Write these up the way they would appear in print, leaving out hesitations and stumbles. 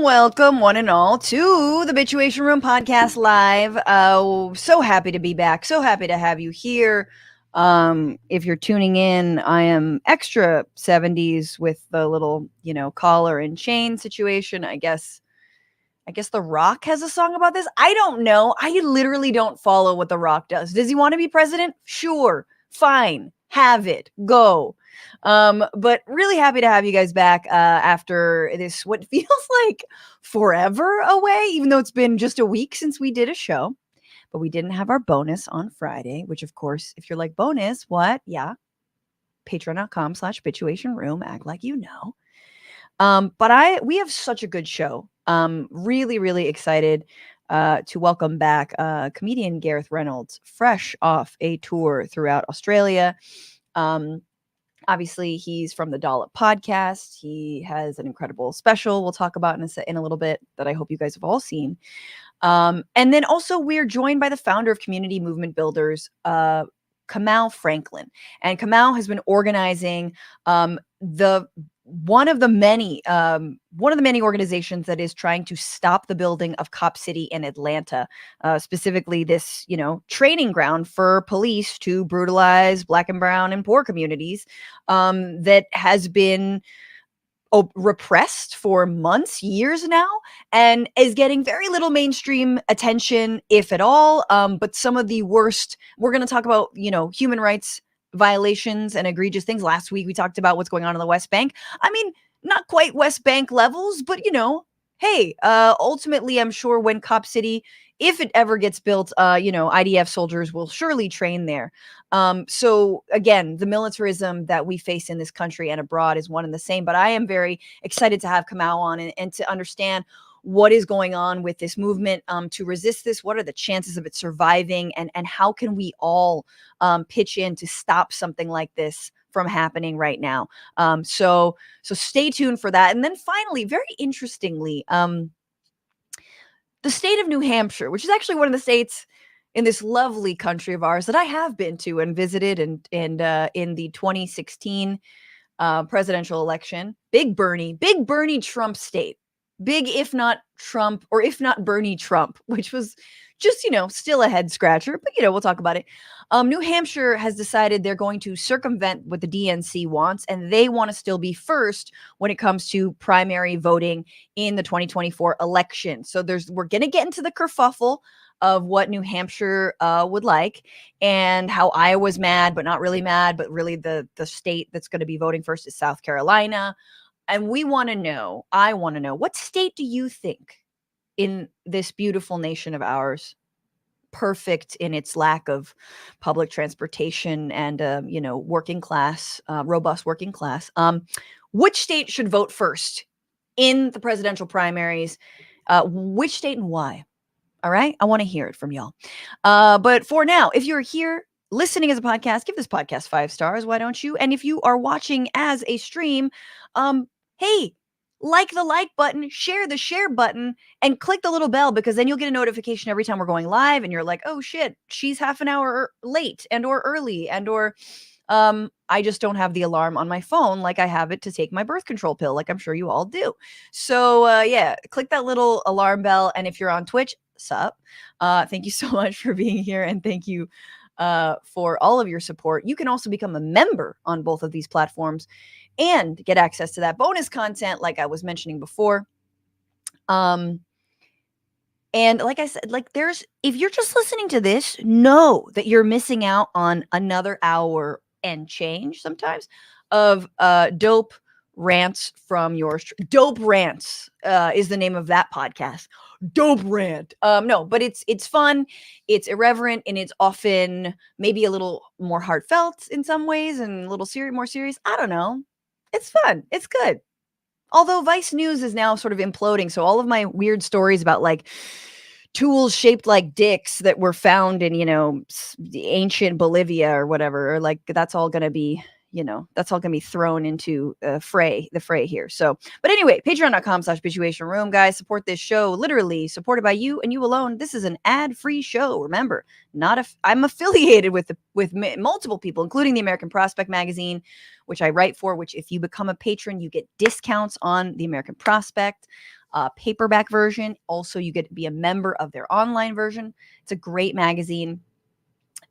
Welcome, one and all, to the Bitchuation Room Podcast Live. So happy to be back. So happy to have you here. If you're tuning in, I am extra 70s with the little, collar and chain situation. I guess The Rock has a song about this. I don't know. I literally don't follow what The Rock does. Does he want to be president? Sure. Fine. Have it. Go. But really happy to have you guys back after this, what feels like forever away, even though it's been just a week since we did a show. But we didn't have our bonus on Friday, which, of course, if you're like, bonus, what? Yeah. Patreon.com/bitchuationroom. Act like you know. But we have such a good show. Really, really excited to welcome back comedian Gareth Reynolds, fresh off a tour throughout Australia. Obviously, he's from the Dollop podcast. He has an incredible special we'll talk about in a little bit that I hope you guys have all seen. And then also we're joined by the founder of Community Movement Builders, Kamau Franklin. And Kamau has been organizing one of the many organizations that is trying to stop the building of Cop City in Atlanta, specifically this, training ground for police to brutalize Black and brown and poor communities, that has been repressed for months, years now, and is getting very little mainstream attention, if at all. But some of the worst, we're going to talk about, human rights violations and egregious things. Last week, we talked about what's going on in the West Bank. I mean, not quite West Bank levels, but, hey, ultimately, I'm sure when Cop City, if it ever gets built, IDF soldiers will surely train there. So again, the militarism that we face in this country and abroad is one and the same, but I am very excited to have Kamau on and to understand what is going on with this movement to resist this. What are the chances of it surviving, and how can we all pitch in to stop something like this from happening right now? So stay tuned for that. And then finally, very interestingly, the state of New Hampshire, which is actually one of the states in this lovely country of ours that I have been to and visited, and in the 2016 presidential election, Big Bernie Trump state. Big, if not Trump, or if not Bernie Trump, which was just, still a head scratcher, but, we'll talk about it. New Hampshire has decided they're going to circumvent what the DNC wants, and they want to still be first when it comes to primary voting in the 2024 election. So we're going to get into the kerfuffle of what New Hampshire would like, and how Iowa's mad, but not really mad, but really the state that's going to be voting first is South Carolina. And I want to know, what state do you think in this beautiful nation of ours, perfect in its lack of public transportation and, working class, robust working class, which state should vote first in the presidential primaries? Which state and why? All right. I want to hear it from y'all. But for now, if you're here listening as a podcast, give this podcast 5 stars. Why don't you? And if you are watching as a stream, hey, like the like button, share the share button, and click the little bell, because then you'll get a notification every time we're going live, and you're like, oh shit, she's half an hour late and or early, and or I just don't have the alarm on my phone like I have it to take my birth control pill, like I'm sure you all do. So yeah, click that little alarm bell. And if you're on Twitch, sup, thank you so much for being here, and thank you for all of your support. You can also become a member on both of these platforms and get access to that bonus content like I was mentioning before. And like I said, like if you're just listening to this, know that you're missing out on another hour and change sometimes of dope rants from yours. Dope Rants is the name of that podcast. Dope Rant. No, but it's fun, it's irreverent, and it's often maybe a little more heartfelt in some ways and a little more serious. I don't know. It's fun. It's good. Although Vice News is now sort of imploding, so all of my weird stories about like tools shaped like dicks that were found in, the ancient Bolivia or whatever, or like that's all going to be, that's all going to be thrown into the fray here. So, but anyway, patreon.com/Situation Room, guys, support this show, literally supported by you and you alone. This is an ad-free show. Remember, I'm affiliated with multiple people, including the American Prospect magazine, which I write for, which if you become a patron, you get discounts on the American Prospect paperback version. Also, you get to be a member of their online version. It's a great magazine.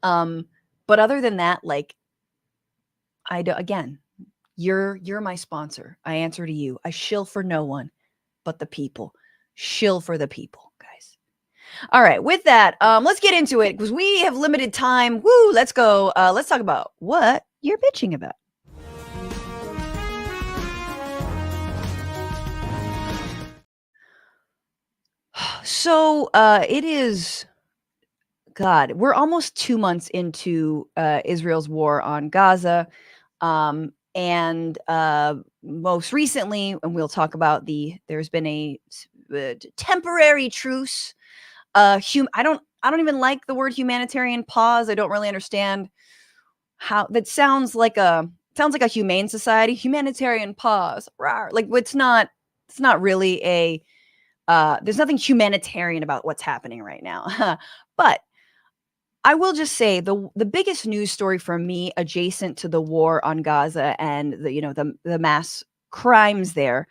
But other than that, like, again, you're my sponsor. I answer to you. I shill for no one but the people. Shill for the people, guys. All right, with that, let's get into it because we have limited time. Woo, let's go. Let's talk about what you're bitching about. So it is, God, we're almost 2 months into Israel's war on Gaza. And most recently, and we'll talk about there's been a temporary truce. I don't even like the word humanitarian pause. I don't really understand how that sounds like a humane society, humanitarian pause. Rawr. Like it's not really a there's nothing humanitarian about what's happening right now. But I will just say the biggest news story for me adjacent to the war on Gaza and the mass crimes there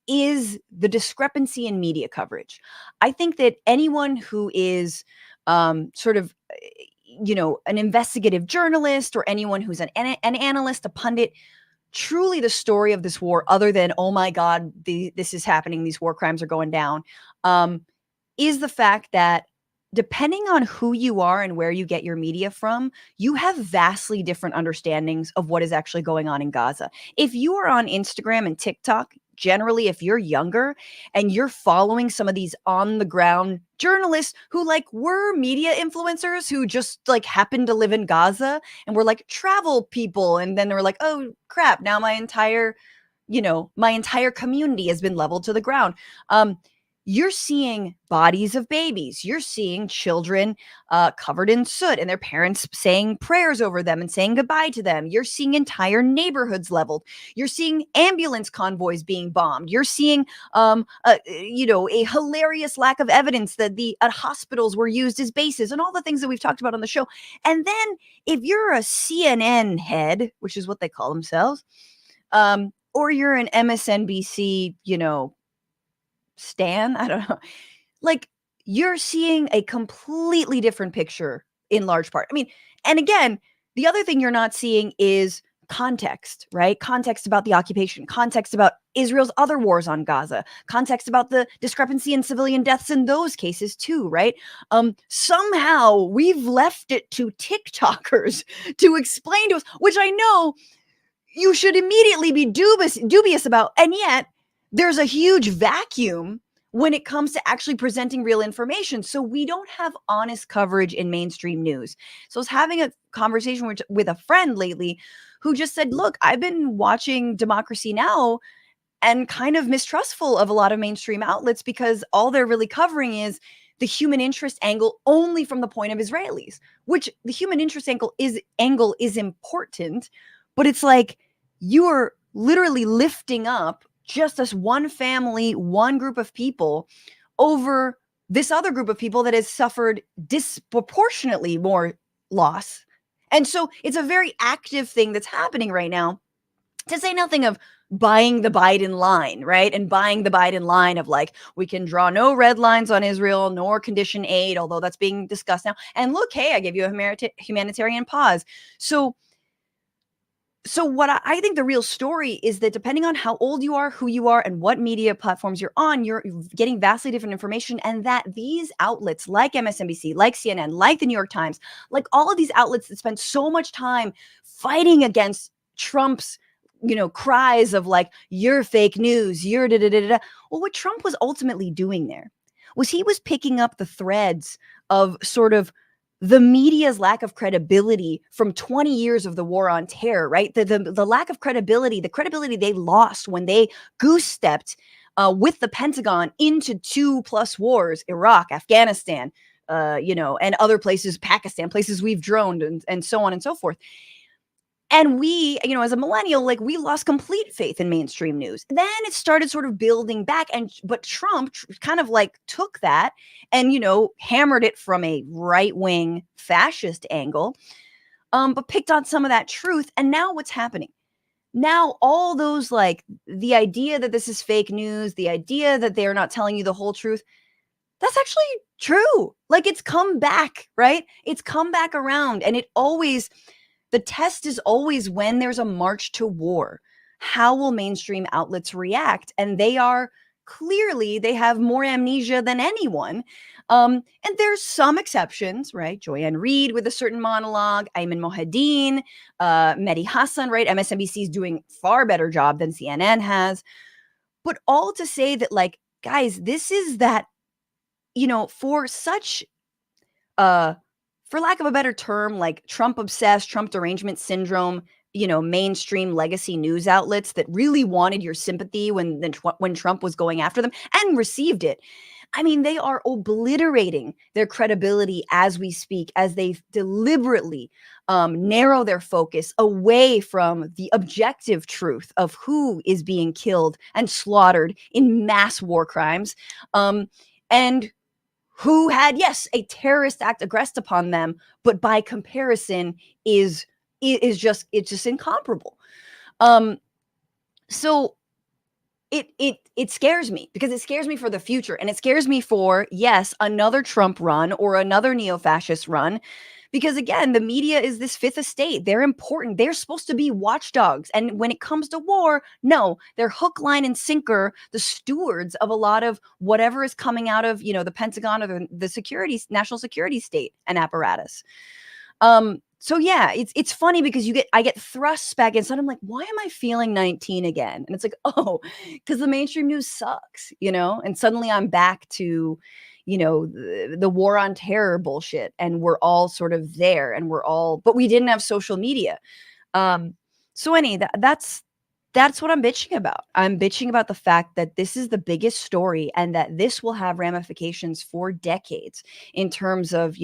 is the discrepancy in media coverage. I think that anyone who is sort of an investigative journalist or anyone who's an analyst, a pundit, truly the story of this war, other than, oh my God, this is happening, these war crimes are going down, is the fact that depending on who you are and where you get your media from, you have vastly different understandings of what is actually going on in Gaza. If you are on Instagram and TikTok, generally, if you're younger and you're following some of these on the ground journalists who like were media influencers who just like happened to live in Gaza and were like travel people, and then they were like, oh crap, now my entire community has been leveled to the ground. You're seeing bodies of babies. You're seeing children covered in soot and their parents saying prayers over them and saying goodbye to them. You're seeing entire neighborhoods leveled. You're seeing ambulance convoys being bombed. You're seeing, a hilarious lack of evidence that the hospitals were used as bases and all the things that we've talked about on the show. And then if you're a CNN head, which is what they call themselves, or you're an MSNBC, stan, I don't know. Like you're seeing a completely different picture in large part. I mean, and again, the other thing you're not seeing is context, right? Context about the occupation, context about Israel's other wars on Gaza, context about the discrepancy in civilian deaths in those cases too, right? Somehow we've left it to TikTokers to explain to us, which I know you should immediately be dubious about, and yet there's a huge vacuum when it comes to actually presenting real information. So we don't have honest coverage in mainstream news. So I was having a conversation with a friend lately who just said, look, I've been watching Democracy Now! And kind of mistrustful of a lot of mainstream outlets because all they're really covering is the human interest angle only from the point of Israelis, which the human interest angle is important, but it's like you are literally lifting up just this one family, one group of people over this other group of people that has suffered disproportionately more loss. And so it's a very active thing that's happening right now, to say nothing of buying the Biden line, right? And buying the Biden line of like, we can draw no red lines on Israel, nor condition aid, although that's being discussed now. And look, hey, I gave you a humanitarian pause. So So what I think the real story is that depending on how old you are, who you are, and what media platforms you're on, you're getting vastly different information, and that these outlets like MSNBC, like CNN, like the New York Times, like all of these outlets that spend so much time fighting against Trump's, cries of like, you're fake news, you're da da da da. Well, what Trump was ultimately doing there was he was picking up the threads of sort of the media's lack of credibility from 20 years of the war on terror, right? The lack of credibility, the credibility they lost when they goose stepped with the Pentagon into 2+ wars, Iraq, Afghanistan, and other places, Pakistan, places we've droned and so on and so forth. And we, as a millennial, like we lost complete faith in mainstream news. Then it started sort of building back. But Trump kind of like took that and, hammered it from a right wing fascist angle, but picked on some of that truth. And now what's happening? Now, all those like the idea that this is fake news, the idea that they're not telling you the whole truth, that's actually true. Like it's come back, right? It's come back around. And the test is always when there's a march to war. How will mainstream outlets react? And they have more amnesia than anyone. And there's some exceptions, right? Joyanne Reid with a certain monologue, Ayman Mohyeldin, Mehdi Hassan, right? MSNBC is doing far better job than CNN has. But all to say that, like, guys, this is that, for such for lack of a better term, like Trump obsessed, Trump derangement syndrome, mainstream legacy news outlets that really wanted your sympathy when Trump was going after them and received it. I mean, they are obliterating their credibility as we speak, as they deliberately narrow their focus away from the objective truth of who is being killed and slaughtered in mass war crimes, and who had, yes, a terrorist act aggressed upon them, but by comparison it's just incomparable. So it scares me because it scares me for the future, and it scares me for, yes, another Trump run or another neo-fascist run. Because again, the media is this fifth estate. They're important. They're supposed to be watchdogs. And when it comes to war, no, they're hook, line, and sinker, the stewards of a lot of whatever is coming out of, the Pentagon or the national security state and apparatus. So yeah, it's funny because I get thrust back inside. I'm like, why am I feeling 19 again? And it's like, oh, because the mainstream news sucks, and suddenly I'm back to, the war on terror bullshit. And we're all sort of there, and but we didn't have social media. So that's what I'm bitching about. I'm bitching about the fact that this is the biggest story and that this will have ramifications for decades in terms of,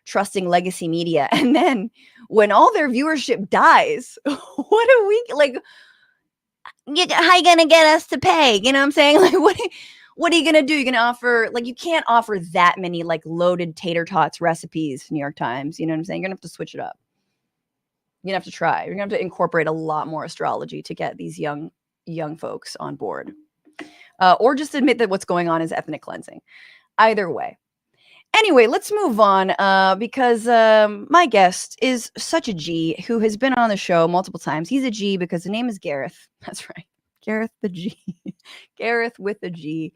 trusting legacy media. And then when all their viewership dies, what are we like? How you gonna get us to pay? You know what I'm saying? Like, what are you gonna do? You're gonna offer, like, you can't offer that many like loaded tater tots recipes, New York Times. You know what I'm saying? You're gonna have to switch it up. You're gonna have to try. You're gonna have to incorporate a lot more astrology to get these young folks on board, or just admit that what's going on is ethnic cleansing. Either way. Anyway, let's move on because my guest is such a G who has been on the show multiple times. He's a G because the name is Gareth. That's right. Gareth the G. Gareth with a G.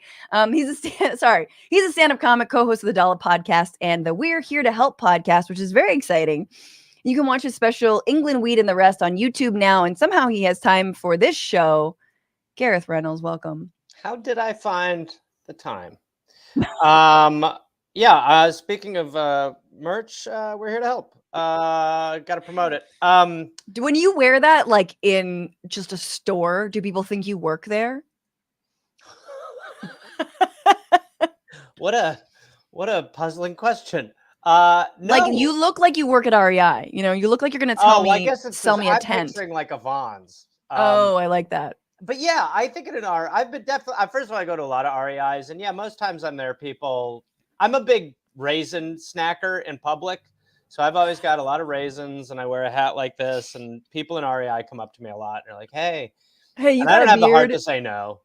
He's a stand-up comic, co-host of the Dollar Podcast and the We're Here to Help podcast, which is very exciting. You can watch his special England Weed and the Rest on YouTube now, and somehow he has time for this show. Gareth Reynolds, welcome. How did I find the time? Yeah, speaking of merch, we're here to help. Got to promote it. When you wear that, like in just a store, do people think you work there? What a puzzling question. No. Like, you look like you work at REI. You look like you're going to tell me, I guess sell me a I'm tent. picturing like a Vons. I like that. But yeah, I think I've been definitely, first of all, I go to a lot of REIs, and yeah, most times I'm there. I'm a big raisin snacker in public. So I've always got a lot of raisins, and I wear a hat like this, and people in REI come up to me a lot. And they're like, hey, you I don't have the heart to say no.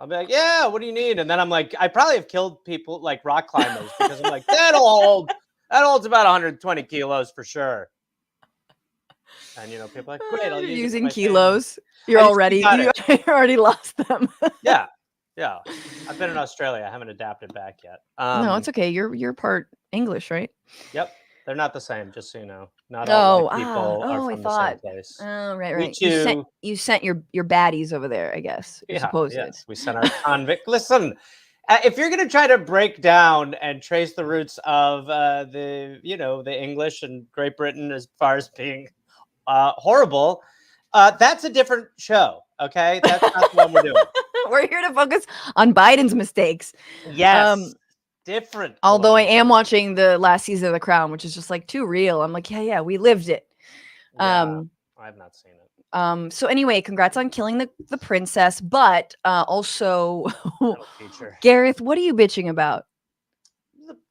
I'll be like, yeah, what do you need? And then I'm like, I probably have killed people like rock climbers because I'm like, that holds about 120 kilos for sure. And people are like, great, I'll You're use it for using my family. kilos. You're I just already got you it. already lost them. Yeah, yeah. I've been in Australia. I haven't adapted back yet. No, it's okay. You're part English, right? Yep, they're not the same. Just so you know, not all white people are I from the same thought. place. Oh, right, Me right. You sent your baddies over there, I guess. Your Yeah, supposed. yes, we sent our convict. Listen, if you're going to try to break down and trace the roots of the English and Great Britain as far as being horrible, that's a different show. Okay, that's not the one we're doing. We're here to focus on Biden's mistakes. Yes, different. Although I Colonialism. am watching the last season of The Crown, which is just like too real. I'm like, yeah, we lived it. Yeah, I've not seen it. So anyway, congrats on killing the princess, but also Little teacher. Gareth, what are you bitching about?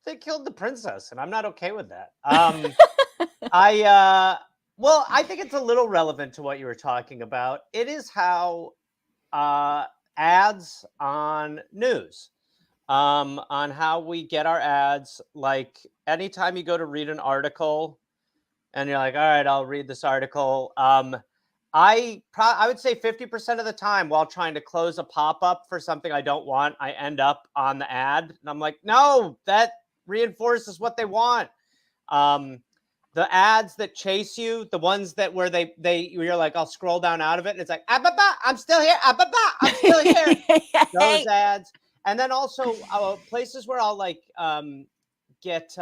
They killed the princess, and I'm not okay with that. I think it's a little relevant to what you were talking about. It is how ads on news, on how we get our ads. Like anytime you go to read an article, and you're like, all right, I'll read this article. I would say 50% of the time while trying to close a pop-up for something I don't want, I end up on the ad. And I'm like, no, that reinforces what they want. The ads that chase you, the ones that where you're like, I'll scroll down out of it, and it's like, I'm still here, I'm still here. Those ads. And then also places where I'll get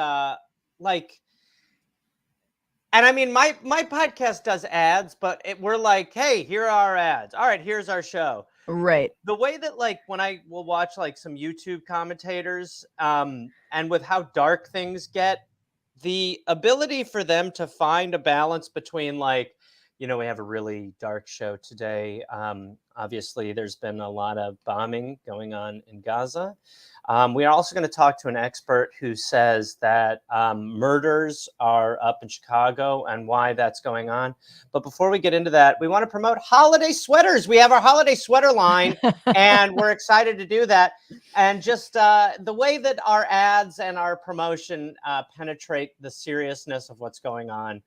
and I mean, my podcast does ads, but we're like, hey, here are our ads. All right, here's our show. Right. The way that when I will watch some YouTube commentators, and with how dark things get, the ability for them to find a balance between we have a really dark show today. Obviously, there's been a lot of bombing going on in Gaza. We are also going to talk to an expert who says that murders are up in Chicago and why that's going on. But before we get into that, we want to promote holiday sweaters. We have our holiday sweater line, and we're excited to do that. And just the way that our ads and our promotion penetrate the seriousness of what's going on.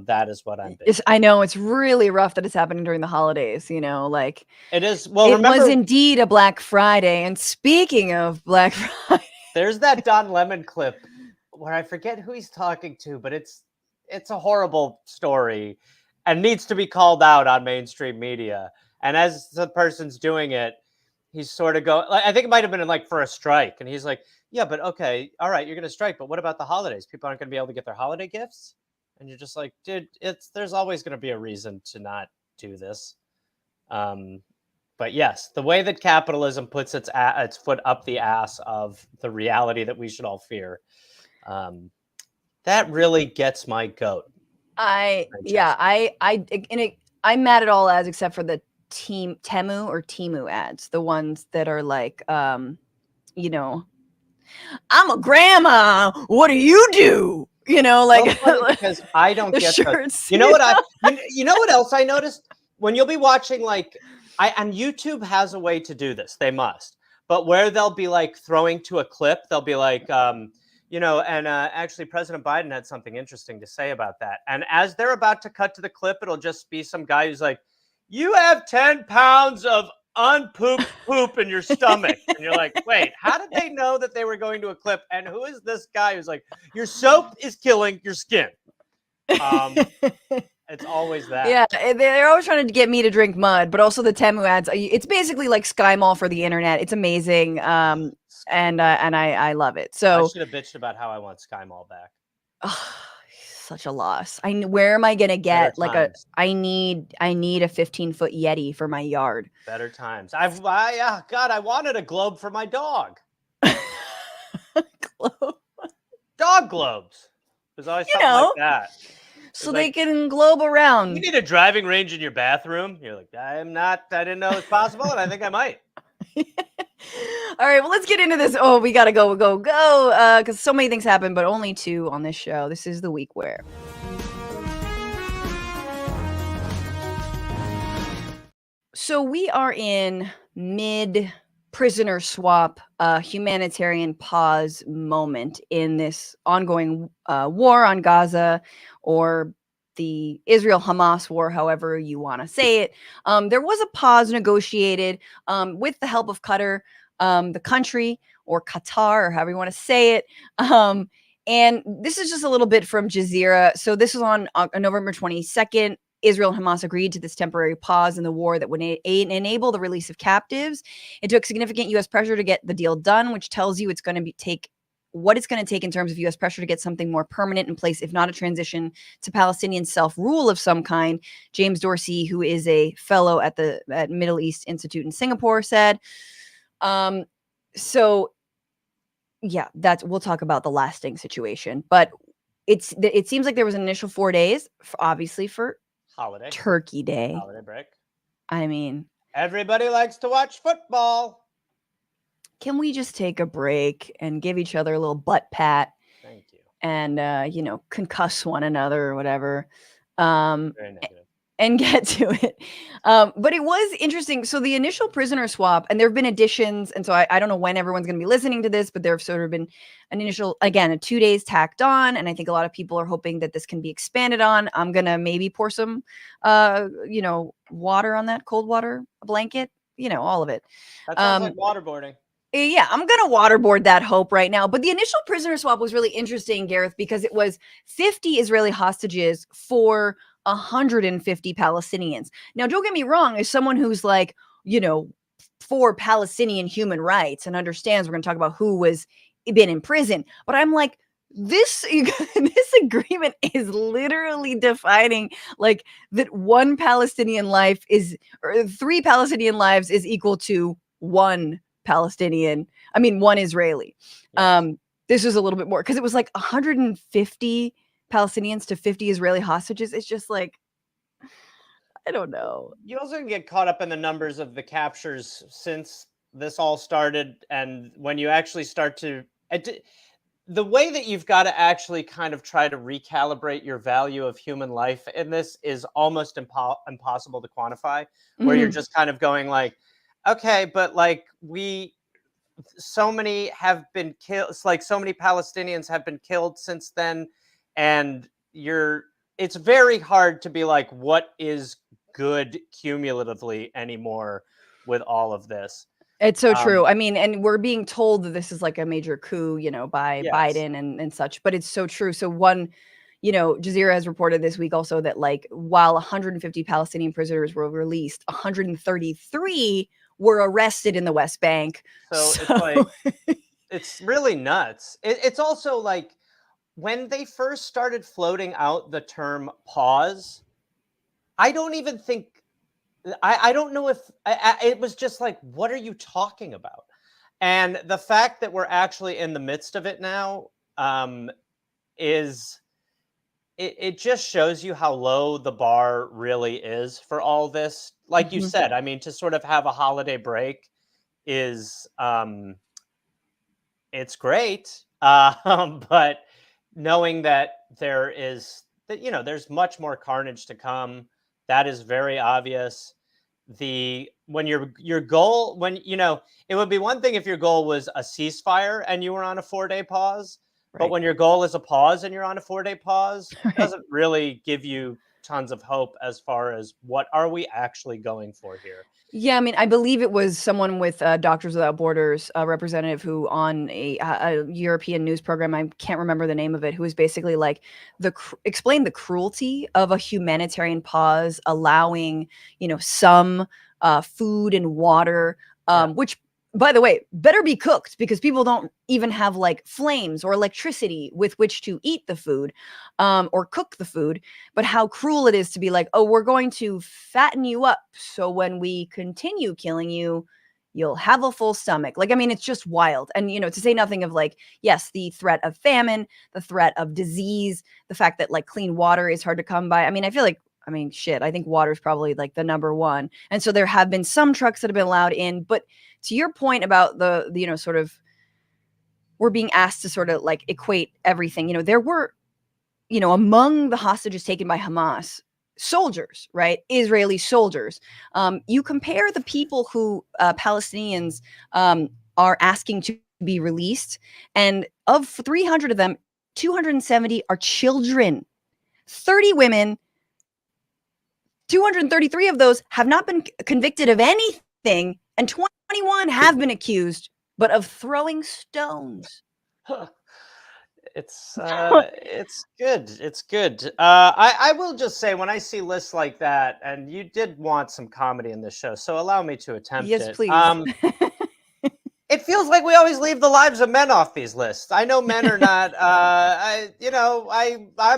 That is what I'm bitching. I know it's really rough that it's happening during the holidays, it is. Well, it was indeed a Black Friday. And speaking of Black Friday, there's that Don Lemon clip where I forget who he's talking to, but it's a horrible story and needs to be called out on mainstream media. And as the person's doing it, he's sort of going, I think it might have been for a strike. And he's like, yeah, but okay, all right, you're going to strike, but what about the holidays? People aren't going to be able to get their holiday gifts? And you're just like, dude, there's always going to be a reason to not do this. But yes, the way that capitalism puts its foot up the ass of the reality that we should all fear, that really gets my goat. I'm mad at all ads except for the Temu ads, the ones that are I'm a grandma. What do you do? Because I don't get shirts. You know what else I noticed? When you'll be watching and YouTube has a way to do this. They must. But where they'll be throwing to a clip, they'll be actually President Biden had something interesting to say about that. And as they're about to cut to the clip, it'll just be some guy who's like, you have 10 pounds of unpooped poop in your stomach. And you're like, wait, how did they know that they were going to a clip? And who is this guy who's like, your soap is killing your skin? It's always that. Yeah, they're always trying to get me to drink mud, but also the Temu ads. It's basically like Sky Mall for the internet. It's amazing, and I love it. So I should have bitched about how I want Sky Mall back. Such a loss. Where am I gonna get I need a 15-foot Yeti for my yard. Better times. God, I wanted a globe for my dog. Globe. Dog globes. There's always something like that. So they can globe around. You need a driving range in your bathroom. You're like, I didn't know it was possible, and I think I might. All right, well, let's get into this. Oh, we gotta go, because so many things happen, but only 2 on this show. This is the week where. So we are in mid-prisoner swap, humanitarian pause moment in this ongoing war on Gaza, or the Israel-Hamas war, however you want to say it. There was a pause negotiated with the help of Qatar, the country, or Qatar, or however you want to say it. And this is just a little bit from Jazeera. So this was on November 22nd. Israel and Hamas agreed to this temporary pause in the war that would enable the release of captives. It took significant U.S. pressure to get the deal done, which tells you it's going to take what it's going to take in terms of U.S. pressure to get something more permanent in place, if not a transition to Palestinian self-rule of some kind. James Dorsey, who is a fellow at the Middle East Institute in Singapore, said. So, yeah, we'll talk about the lasting situation, but it seems like there was an initial 4 days, obviously for holiday, Turkey Day, holiday break. I mean, everybody likes to watch football. Can we just take a break and give each other a little butt pat? Thank you. And, concuss one another or whatever. Very negative. And get to it. But it was interesting. So the initial prisoner swap, and there have been additions. And so I don't know when everyone's going to be listening to this, but there have sort of been an initial, again, a 2 days tacked on. And I think a lot of people are hoping that this can be expanded on. I'm going to maybe pour some, water on that, cold water, a blanket, all of it. That sounds like waterboarding. Yeah, I'm going to waterboard that hope right now. But the initial prisoner swap was really interesting, Gareth, because it was 50 Israeli hostages for 150 Palestinians. Now, don't get me wrong, as someone who's like, for Palestinian human rights and understands we're going to talk about who was been in prison, but I'm like, this agreement is literally defining like that one Palestinian life is, or 3 Palestinian lives is equal to one Israeli. Yes. This was a little bit more because it was like 150 Palestinians to 50 Israeli hostages. It's just like, I don't know. You also get caught up in the numbers of the captures since this all started. And when you actually start to, the way that you've got to actually kind of try to recalibrate your value of human life in this is almost impossible to quantify, where you're just kind of going like, okay, but like so many have been killed. It's like so many Palestinians have been killed since then. And it's very hard to be like, what is good cumulatively anymore with all of this? It's so true. I mean, and we're being told that this is like a major coup, by Biden and such, but it's so true. So Jazeera has reported this week also that like, while 150 Palestinian prisoners were released, 133 were arrested in the West Bank. So it's like, it's really nuts. It's also like, when they first started floating out the term pause, I don't even think, I don't know if it was just like, what are you talking about? And the fact that we're actually in the midst of it now it just shows you how low the bar really is for all this. Like you said, I mean, to sort of have a holiday break is, it's great. But knowing that there's much more carnage to come, that is very obvious. When your goal, it would be one thing if your goal was a ceasefire and you were on a 4-day pause, right. But when your goal is a pause and you're on a 4-day pause, right. It doesn't really give you tons of hope as far as what are we actually going for here. Yeah, I mean, I believe it was someone with Doctors Without Borders, a representative who on a European news program, I can't remember the name of it, who was basically like explained the cruelty of a humanitarian pause, allowing, some food and water, which, by the way, better be cooked because people don't even have like flames or electricity with which to eat the food or cook the food. But how cruel it is to be like, oh, we're going to fatten you up. So when we continue killing you, you'll have a full stomach. Like, I mean, it's just wild. And, to say nothing of like, yes, the threat of famine, the threat of disease, the fact that like clean water is hard to come by. I mean, I think water is probably like the number one. And so there have been some trucks that have been allowed in, but to your point about the sort of, we're being asked to sort of like equate everything, there were, among the hostages taken by Hamas, soldiers, right? Israeli soldiers. You compare the people who Palestinians are asking to be released, and of 300 of them, 270 are children, 30 women, 233 of those have not been convicted of anything, and 21 have been accused, but of throwing stones. It's good. It's good. I will just say, when I see lists like that, and you did want some comedy in this show, so allow me to attempt it. Yes, please. It feels like we always leave the lives of men off these lists. I know men are not. I'm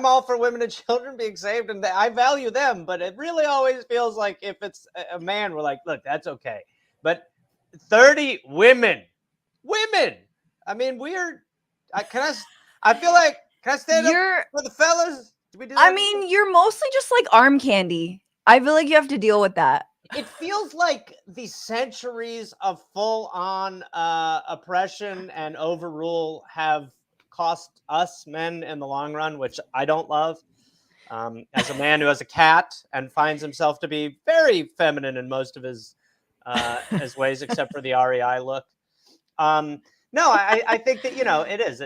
all for women and children being saved, and I value them. But it really always feels like if it's a man, we're like, look, that's okay. But 30 women. I mean, we're. I feel like, can I stand up for the fellas? Do we do that? I mean, you're mostly just like arm candy. I feel like you have to deal with that. It feels like the centuries of full-on oppression and overrule have cost us men in the long run, which I don't love. As a man who has a cat and finds himself to be very feminine in most of his ways, except for the REI look. No, I think that, it is.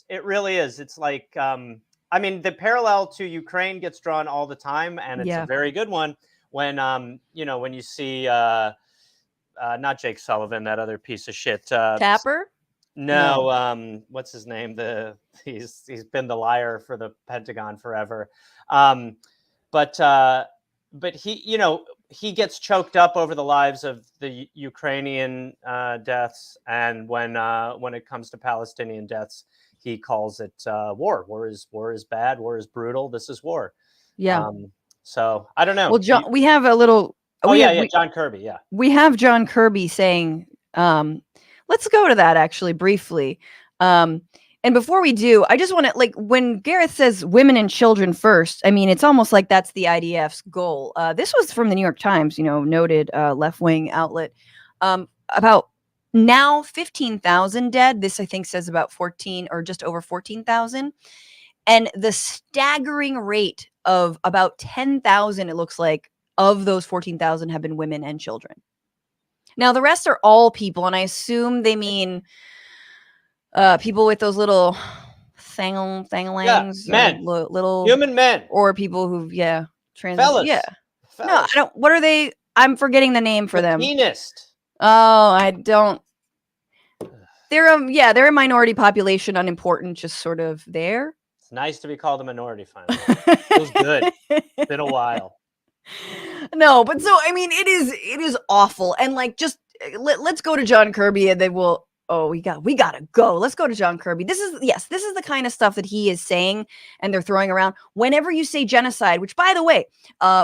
It really is. It's like, I mean, the parallel to Ukraine gets drawn all the time, and it's a very good one. When when you see not Jake Sullivan, that other piece of shit, Tapper. No, what's his name? He's been the liar for the Pentagon forever. But he gets choked up over the lives of the Ukrainian deaths, and when it comes to Palestinian deaths, he calls it war. War is bad. War is brutal. This is war. Yeah. So I don't know. Well, John, we have a little. John Kirby. Yeah, we have John Kirby saying. Let's go to that actually briefly. And before we do, I just want to, like, when Gareth says women and children first, I mean, it's almost like that's the IDF's goal. This was from the New York Times, noted left-wing outlet. About now 15,000 dead. This, I think, says about 14 or just over 14,000. And the staggering rate of about 10,000, it looks like, of those 14,000 have been women and children. Now, the rest are all people, and I assume they mean people with those little thangalangs, men, little human men, or people who, trans. Fellas. Yeah. Fellas. No, I don't. What are they? I'm forgetting the name for them. Machinist. Oh, I don't. They're a minority population, unimportant, just sort of there. It's nice to be called a minority finally. Feels good. It's been a while. No, but so I mean, it is awful, and like, just let's go to John Kirby, and then we'll. Oh, we gotta go. Let's go to John Kirby. This is the kind of stuff that he is saying, and they're throwing around whenever you say genocide. Which, by the way,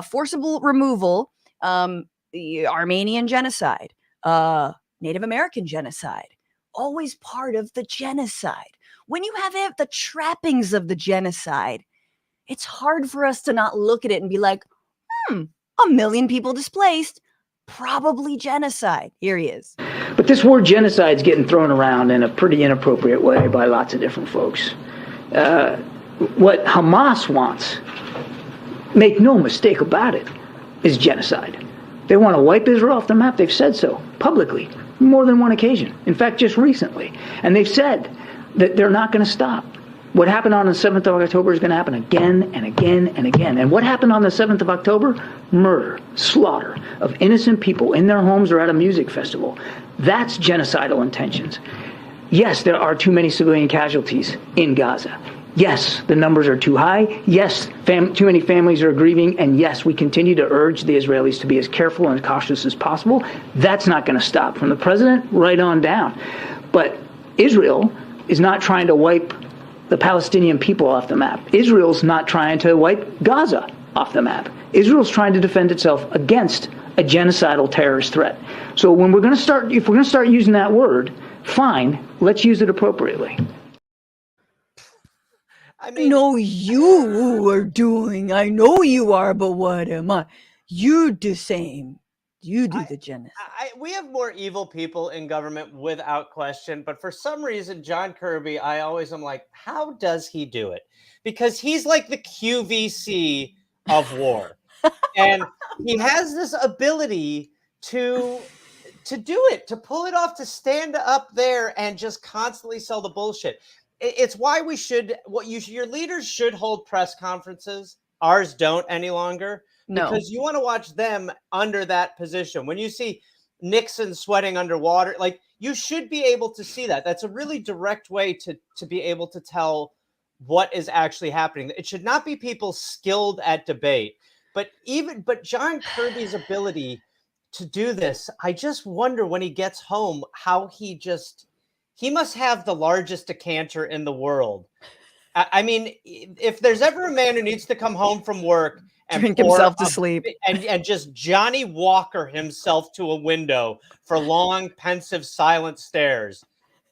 forcible removal, the Armenian genocide, Native American genocide, always part of the genocide. When you have the trappings of the genocide, it's hard for us to not look at it and be like, 1 million people displaced, probably genocide. Here he is. But this word genocide is getting thrown around in a pretty inappropriate way by lots of different folks. What Hamas wants, make no mistake about it, is genocide. They want to wipe Israel off the map. They've said so publicly, more than one occasion. In fact, just recently. And they've said that they're not going to stop. What happened on the 7th of October is going to happen again and again and again. And what happened on the 7th of October? Murder, slaughter of innocent people in their homes or at a music festival. That's genocidal intentions. Yes, there are too many civilian casualties in Gaza. Yes, the numbers are too high. Yes, too many families are grieving. And yes, we continue to urge the Israelis to be as careful and cautious as possible. That's not going to stop, from the president right on down. But Israel is not trying to wipe the Palestinian people off the map. Israel's not trying to wipe Gaza off the map. Israel's trying to defend itself against a genocidal terrorist threat. So if we're going to start using that word, fine, let's use it appropriately. I know you are doing. I know you are, but what am I? You do the same. You do the genocide. We have more evil people in government without question, but for some reason, John Kirby, I always am like, how does he do it? Because he's like the QVC of war, and he has this ability to do it, to pull it off, to stand up there and just constantly sell the bullshit. It's why your leaders should hold press conferences. Ours don't any longer. No. because you want to watch them under that position. When you see Nixon sweating underwater, like, you should be able to see that. That's a really direct way to be able to tell what is actually happening. It should not be people skilled at debate, but John Kirby's ability to do this, I just wonder when he gets home how he must have the largest decanter in the world. I mean, if there's ever a man who needs to come home from work and Drink pour himself to sleep. and just Johnny Walker himself to a window for long, pensive, silent stares,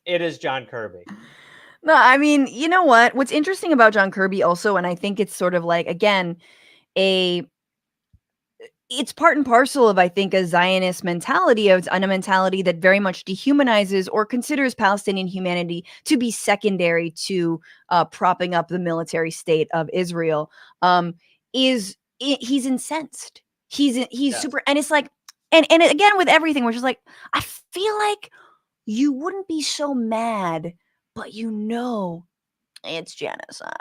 it is John Kirby. No, I mean, you know what? What's interesting about John Kirby also, and I think it's sort of like, again, it's part and parcel of, I think, a Zionist mentality, and a mentality that very much dehumanizes or considers Palestinian humanity to be secondary to propping up the military state of Israel. He's incensed. He's Yes. super, and it's like, and again with everything, which is like, I feel like you wouldn't be so mad, but you know it's genocide.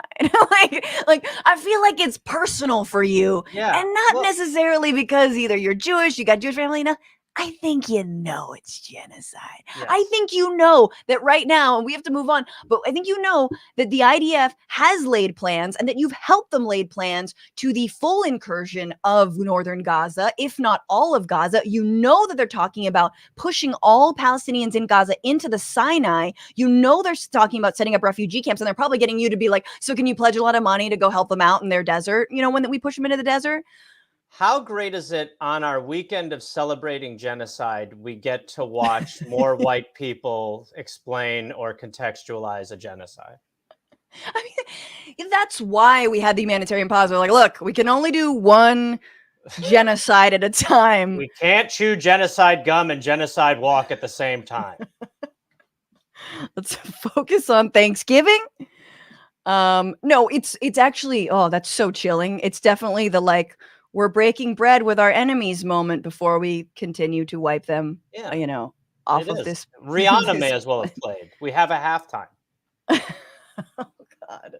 like I feel like it's personal for you, Yeah. and not Well, necessarily because either you're Jewish, you got Jewish family. No, I think you know it's genocide. I yes. think you know that right now, and we have to move on, but I think you know that the IDF has laid plans and that you've helped them lay plans to the full incursion of northern Gaza, if not all of Gaza. You know that they're talking about pushing all Palestinians in Gaza into the Sinai. You know they're talking about setting up refugee camps, and they're probably getting you to be like, so can you pledge a lot of money to go help them out in their desert, you know, when we push them into the desert? How great is it on our weekend of celebrating genocide, we get to watch more white people explain or contextualize a genocide? I mean, that's why we had the humanitarian pause. We're like, look, we can only do one genocide at a time. We can't chew genocide gum and genocide walk at the same time. Let's focus on Thanksgiving. No, it's actually, oh, that's so chilling. It's definitely the like, we're breaking bread with our enemies moment before we continue to wipe them, Yeah, you know, off it of is. this. Rihanna may as well have played. We have a halftime. Oh God.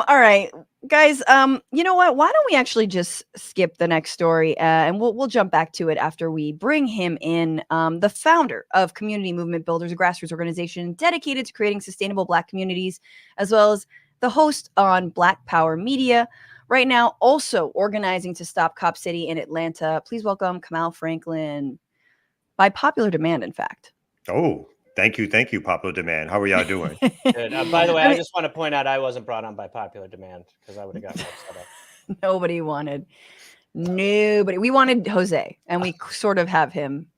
All right, guys. You know what? Why don't we actually just skip the next story, and we'll jump back to it after we bring him in. The founder of Community Movement Builders, a grassroots organization dedicated to creating sustainable Black communities, as well as the host on Black Power Media. Right now, also organizing to stop Cop City in Atlanta. Please welcome Kamau Franklin, by popular demand, in fact. Oh, thank you, popular demand. How are y'all doing? Good. By the way, I just want to point out I wasn't brought on by popular demand because I would have gotten upset up. Nobody. We wanted Jose, and we sort of have him.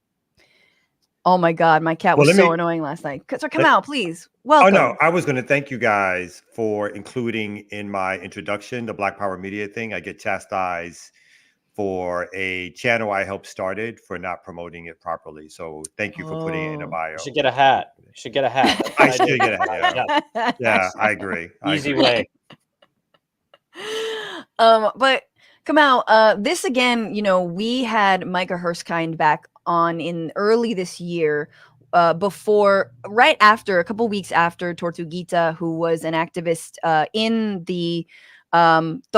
Oh my God, my cat was so annoying last night. So Kamau, please, welcome. Oh no, I was going to thank you guys for including in my introduction the Black Power Media thing. I get chastised for a channel I helped started for not promoting it properly. So thank you for putting it in a bio. You should get a hat. I should get a hat. Yeah, I agree. Easy way. But Kamau, this again, you know, we had Micah Herskind back on in early this year, right after, a couple weeks after Tortuguita, who was an activist in the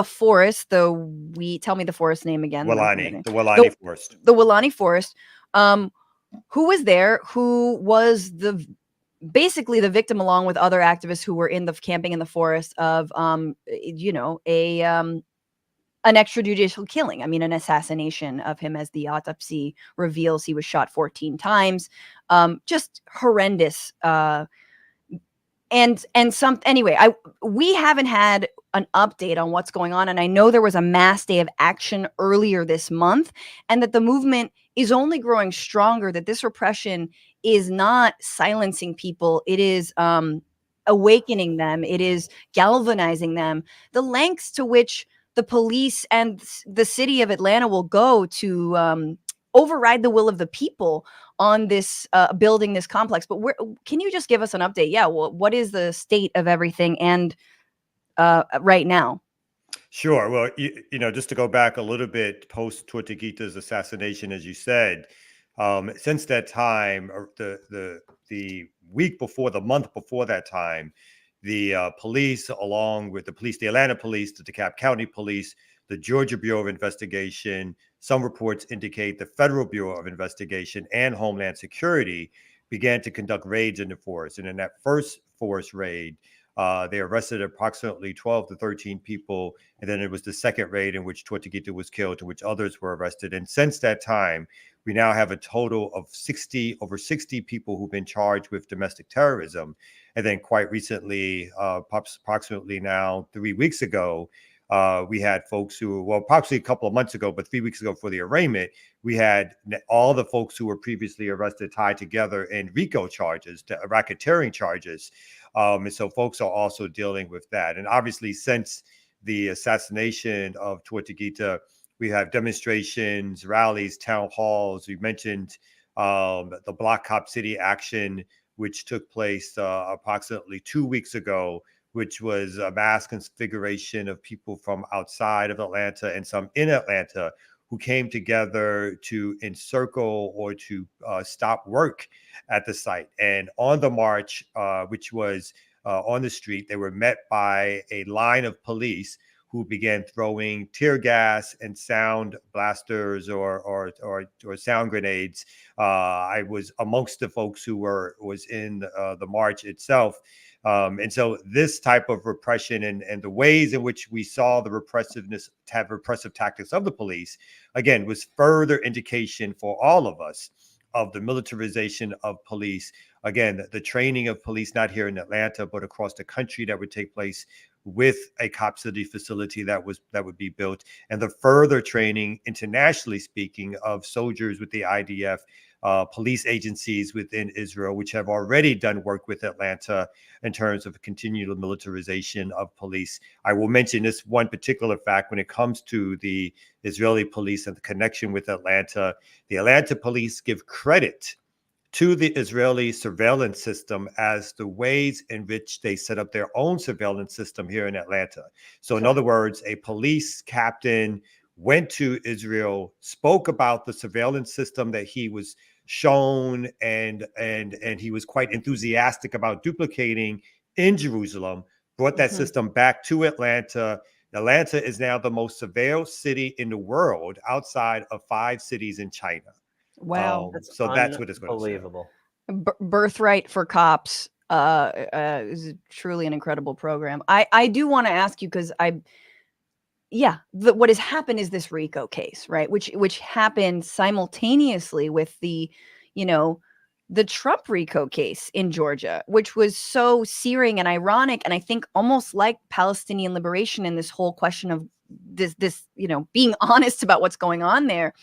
forest, tell me the forest name again. The Wilani Forest. The Wilani Forest, who was there, who was basically the victim, along with other activists who were in the camping in the forest, of an extrajudicial killing. I mean, an assassination of him, as the autopsy reveals. He was shot 14 times. Just horrendous. We haven't had an update on what's going on. And I know there was a mass day of action earlier this month, and that the movement is only growing stronger, that this repression is not silencing people. It is awakening them. It is galvanizing them. The lengths to which the police and the city of Atlanta will go to override the will of the people on this building this complex. But can you just give us an update? Yeah, well, what is the state of everything and right now? Sure. Well, you know, just to go back a little bit, post Tortuguita's assassination, as you said, since that time, or the week before, the month before that time, the police, along with the Atlanta police, the DeKalb County police, the Georgia Bureau of Investigation. Some reports indicate the Federal Bureau of Investigation and Homeland Security began to conduct raids in the forest. And in that first forest raid, they arrested approximately 12 to 13 people. And then it was the second raid in which Tortuguita was killed, in which others were arrested. And since that time, we now have a total of over 60 people who've been charged with domestic terrorism. And then quite recently, approximately now 3 weeks ago, we had folks who, well, probably a couple of months ago, but 3 weeks ago for the arraignment, we had all the folks who were previously arrested tied together in RICO charges, racketeering charges. And so folks are also dealing with that. And obviously, since the assassination of Tortuguita, we have demonstrations, rallies, town halls. We mentioned the Block Cop City action, which took place approximately 2 weeks ago, which was a mass configuration of people from outside of Atlanta and some in Atlanta who came together to encircle or to stop work at the site. And on the march, which was on the street, they were met by a line of police who began throwing tear gas and sound blasters or sound grenades. I was amongst the folks who was in the march itself. And so this type of repression and the ways in which we saw the repressive tactics of the police, again, was further indication for all of us of the militarization of police. Again, the training of police, not here in Atlanta, but across the country, that would take place with a Cop City facility that would be built, and the further training, internationally speaking, of soldiers with the IDF, police agencies within Israel, which have already done work with Atlanta in terms of continual militarization of police. I will mention this one particular fact when it comes to the Israeli police and the connection with Atlanta. The Atlanta police give credit to the Israeli surveillance system as the ways in which they set up their own surveillance system here in Atlanta. So in other words, a police captain went to Israel, spoke about the surveillance system that he was shown, and he was quite enthusiastic about duplicating in Jerusalem, brought that system back to Atlanta. Atlanta is now the most surveilled city in the world outside of 5 cities in China. Wow. So that's what it's going to say. Unbelievable. Birthright for Cops is truly an incredible program. I do want to ask you, because what has happened is this RICO case, right? Which happened simultaneously with the Trump RICO case in Georgia, which was so searing and ironic, and I think almost like Palestinian liberation in this whole question of this being honest about what's going on there.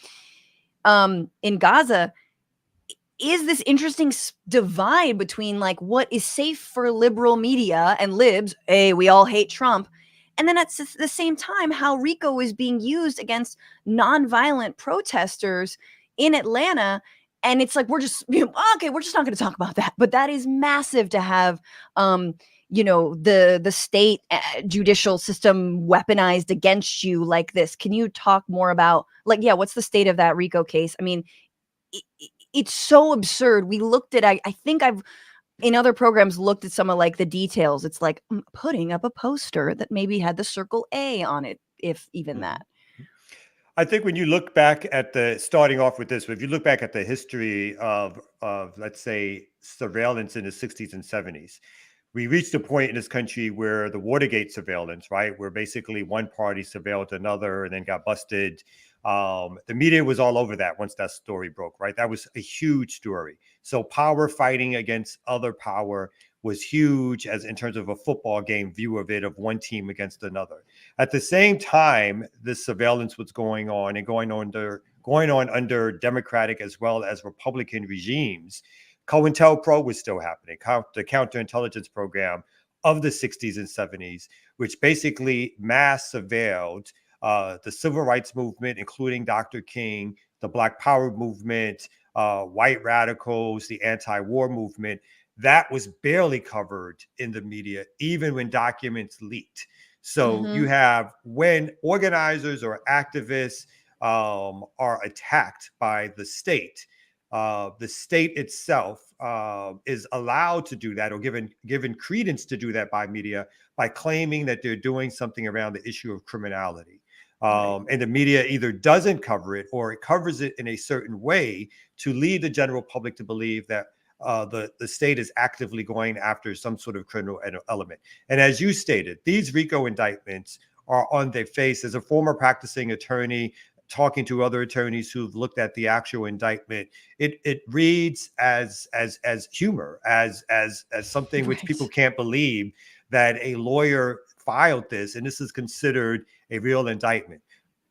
In Gaza, is this interesting divide between like what is safe for liberal media and libs, we all hate Trump, and then at the same time how RICO is being used against nonviolent protesters in Atlanta. And it's like, we're just okay, we're just not going to talk about that. But that is massive to have the state judicial system weaponized against you like this. Can you talk more about what's the state of that RICO case? I mean, it's so absurd. We looked at, I think I've in other programs looked at some of like the details. It's like putting up a poster that maybe had the circle A on it, if even that. I think when you look back at starting off with this, if you look back at the history of let's say surveillance in the 60s and 70s, we reached a point in this country where the Watergate surveillance, right, where basically one party surveilled another and then got busted. The media was all over that once that story broke, right? That was a huge story. So power fighting against other power was huge, as in terms of a football game view of it, of one team against another. At the same time, this surveillance was going on under Democratic as well as Republican regimes. COINTELPRO was still happening, the counterintelligence program of the 60s and 70s, which basically mass surveilled the civil rights movement, including Dr. King, the Black Power movement, white radicals, the anti-war movement. That was barely covered in the media, even when documents leaked. So you have, when organizers or activists are attacked by the state itself is allowed to do that, or given credence to do that by media, by claiming that they're doing something around the issue of criminality. And the media either doesn't cover it or it covers it in a certain way to lead the general public to believe that the state is actively going after some sort of criminal element. And as you stated, these RICO indictments are on their face. As a former practicing attorney, talking to other attorneys who've looked at the actual indictment, it reads as humor, as something which people can't believe that a lawyer filed this, and this is considered a real indictment.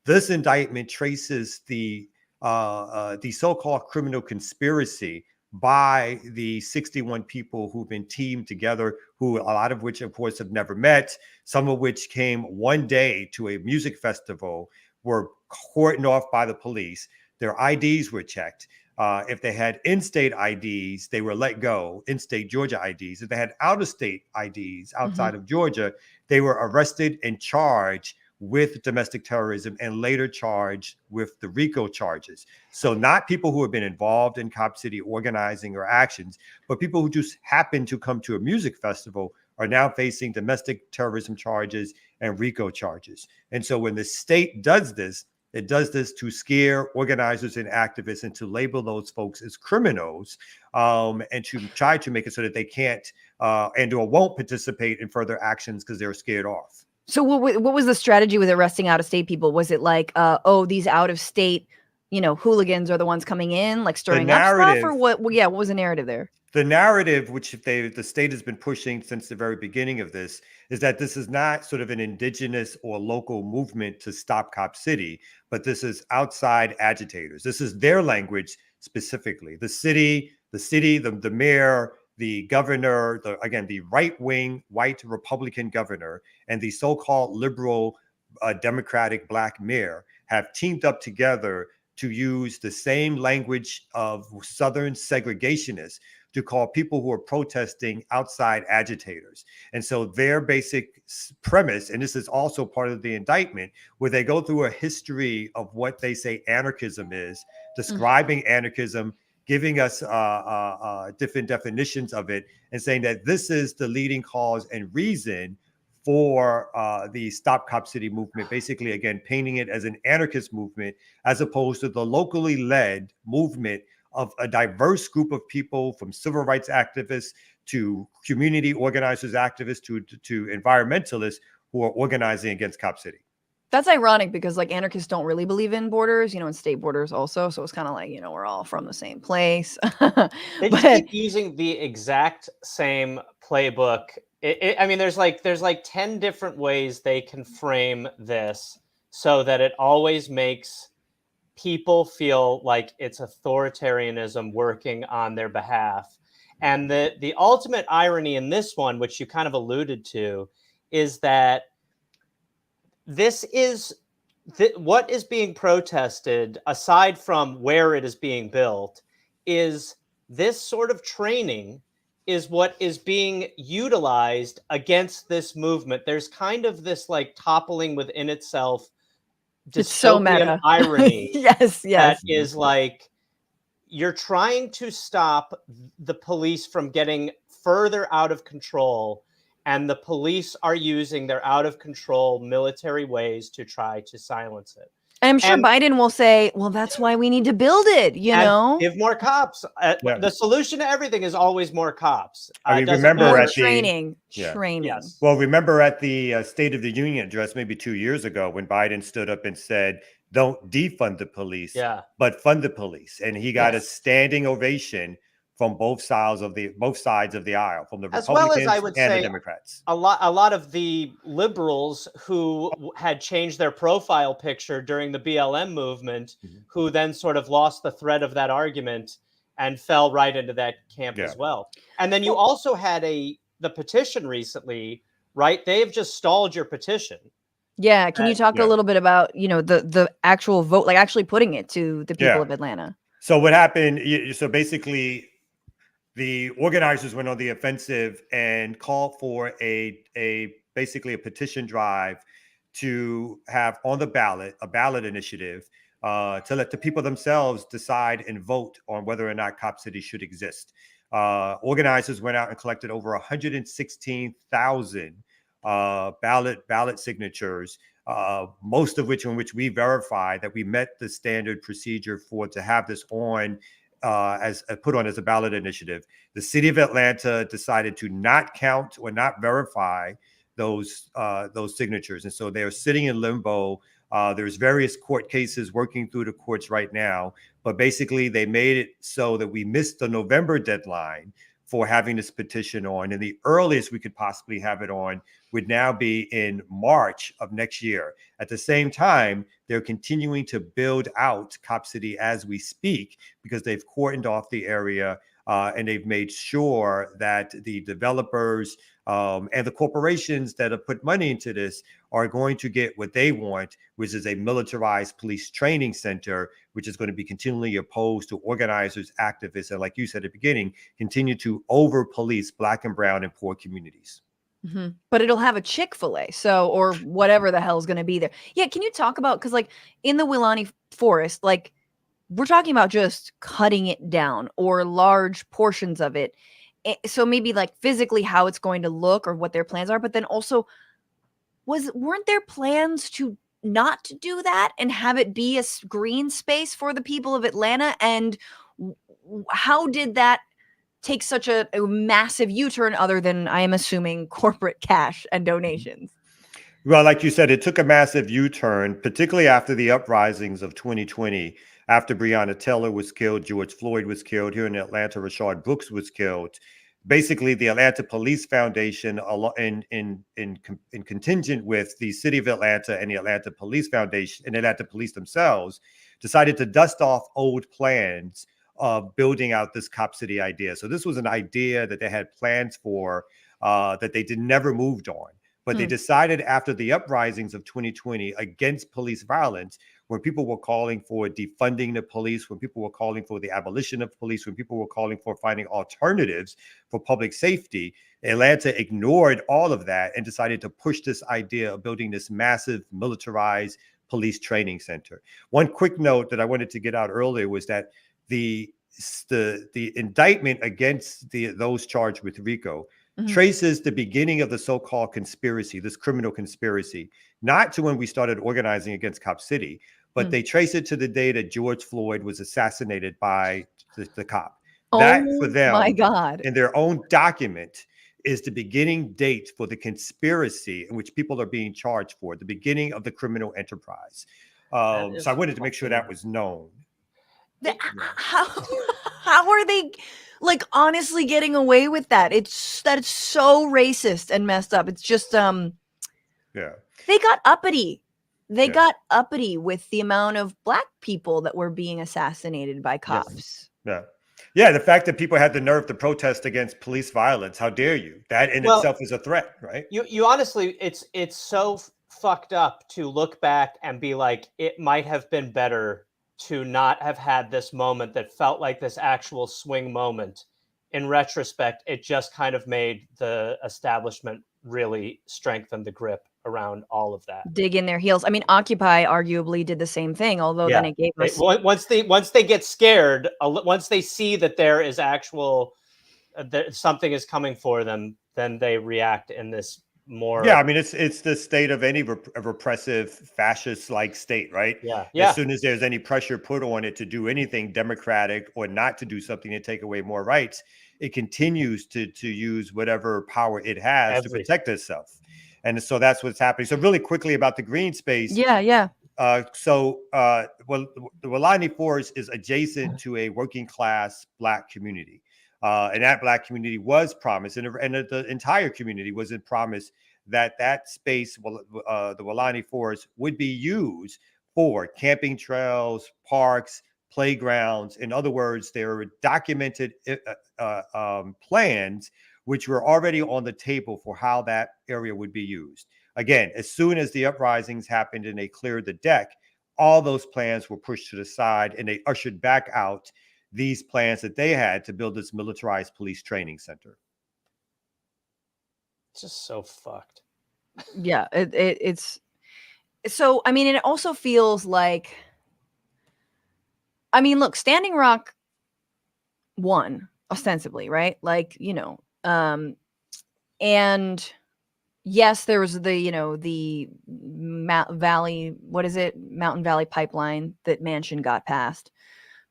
This indictment traces the so-called criminal conspiracy by the 61 people who've been teamed together, who a lot of which, of course, have never met, some of which came one day to a music festival, were cordoned off by the police. Their IDs were checked. If they had in-state IDs, they were let go, in-state Georgia IDs. If they had out-of-state IDs outside of Georgia, they were arrested and charged with domestic terrorism and later charged with the RICO charges. So not people who have been involved in Cop City organizing or actions, but people who just happened to come to a music festival are now facing domestic terrorism charges and RICO charges. And so when the state does this, it does this to scare organizers and activists and to label those folks as criminals, and to try to make it so that they can't and or won't participate in further actions because they're scared off. So what was the strategy with arresting out-of-state people? Was it like, these out-of-state, hooligans are the ones coming in, like stirring up stuff, or what? Well, yeah, what was the narrative there? The narrative, which the state has been pushing since the very beginning of this, is that this is not sort of an indigenous or local movement to stop Cop City, but this is outside agitators. This is their language specifically. The mayor, the governor, the right-wing white Republican governor, and the so-called liberal Democratic black mayor have teamed up together to use the same language of Southern segregationists to call people who are protesting outside agitators. And so their basic premise, and this is also part of the indictment, where they go through a history of what they say anarchism is, describing anarchism, giving us different definitions of it, and saying that this is the leading cause and reason for the Stop Cop City movement, basically, again, painting it as an anarchist movement, as opposed to the locally led movement of a diverse group of people, from civil rights activists to community organizers, activists to environmentalists who are organizing against Cop City. That's ironic because like anarchists don't really believe in borders, and state borders also. So it's kind of like, we're all from the same place. They just keep using the exact same playbook. I mean, there's like 10 different ways they can frame this so that it always makes people feel like it's authoritarianism working on their behalf. And the ultimate irony in this one, which you kind of alluded to, is that this is what is being protested, aside from where it is being built, is this sort of training is what is being utilized against this movement. There's kind of this like toppling within itself it's so meta irony. yes That is like, you're trying to stop the police from getting further out of control, and the police are using their out of control military ways to try to silence it. And I'm sure Biden will say, well, that's why we need to build it, give more cops. The solution to everything is always more cops. I mean, remember at training. Yes. Well, remember at the State of the Union address maybe 2 years ago when Biden stood up and said, don't defund the police, but fund the police. And he got a standing ovation from both sides of the aisle, from the Republicans and the Democrats. A lot of the liberals who had changed their profile picture during the BLM movement, who then sort of lost the thread of that argument and fell right into that camp as well. And then you also had the petition recently, right? They've just stalled your petition. Yeah. Can you talk a little bit about, the actual vote, like actually putting it to the people of Atlanta? So what happened? So basically, the organizers went on the offensive and called for basically a petition drive to have on the ballot, a ballot initiative to let the people themselves decide and vote on whether or not Cop City should exist. Organizers went out and collected over 116,000 ballot signatures, most of which in which we verified that we met the standard procedure for to have this on as put on as a ballot initiative. The city of Atlanta decided to not count or not verify those signatures, and so they are sitting in limbo. There's various court cases working through the courts right now, but basically they made it so that we missed the November deadline for having this petition on, and the earliest we could possibly have it on would now be in March of next year. At the same time, they're continuing to build out Cop City as we speak because they've cordoned off the area and they've made sure that the developers and the corporations that have put money into this are going to get what they want, which is a militarized police training center, which is going to be continually opposed to organizers, activists, and like you said at the beginning, continue to over-police Black and brown and poor communities. Mm-hmm. But it'll have a Chick-fil-A, so, or whatever the hell's going to be there. Yeah, can you talk about, because like in the Wilani Forest, like we're talking about just cutting it down or large portions of it. So maybe like physically how it's going to look or what their plans are, but then also weren't there plans to not do that and have it be a green space for the people of Atlanta? And how did that take such a massive U-turn other than, I am assuming, corporate cash and donations? Well, like you said, it took a massive U-turn, particularly after the uprisings of 2020, after Breonna Taylor was killed, George Floyd was killed, here in Atlanta, Rayshard Brooks was killed. Basically, the Atlanta Police Foundation, in contingent with the City of Atlanta and the Atlanta Police Foundation and Atlanta Police themselves, decided to dust off old plans of building out this Cop City idea. So this was an idea that they had plans for that they never moved on. But they decided after the uprisings of 2020 against police violence, when people were calling for defunding the police, when people were calling for the abolition of police, when people were calling for finding alternatives for public safety, Atlanta ignored all of that and decided to push this idea of building this massive militarized police training center. One quick note that I wanted to get out earlier was that the indictment against those charged with RICO traces the beginning of the so-called conspiracy, this criminal conspiracy, not to when we started organizing against Cop City, but they trace it to the day that George Floyd was assassinated by the cop. That for them, my God, in their own document, is the beginning date for the conspiracy in which people are being charged for, the beginning of the criminal enterprise. So I wanted to make sure that was known. How are they like honestly getting away with that? It's so racist and messed up. It's just they got uppity. They got uppity with the amount of Black people that were being assassinated by cops. Yeah, the fact that people had the nerve to protest against police violence, how dare you? That in itself is a threat, right? You honestly, it's so fucked up to look back and be like, it might have been better to not have had this moment that felt like this actual swing moment. In retrospect, it just kind of made the establishment really strengthen the grip around all of that. Dig in their heels. I mean, Occupy arguably did the same thing, although then it gave us... Once they get scared, once they see that there is actual, that something is coming for them, then they react in this more. Yeah, I mean, it's the state of any repressive fascist-like state, right? Yeah. As soon as there's any pressure put on it to do anything democratic or not to do something to take away more rights, it continues to use whatever power it has to protect itself. And so that's what's happening. So really quickly about the green space. Yeah. Well, the Wilani Forest is adjacent to a working class Black community. And that Black community was promised, and the entire community was in promise that space, the Wilani Forest, would be used for camping trails, parks, playgrounds. In other words, there were documented plans which were already on the table for how that area would be used. Again, as soon as the uprisings happened and they cleared the deck, all those plans were pushed to the side and they ushered back out these plans that they had to build this militarized police training center. It's just so fucked. Yeah, it's so, I mean, it also feels like, I mean, look, Standing Rock won ostensibly, right? Like, you know, and yes, there was the, the Valley, what is it? Mountain Valley pipeline that Manchin got passed.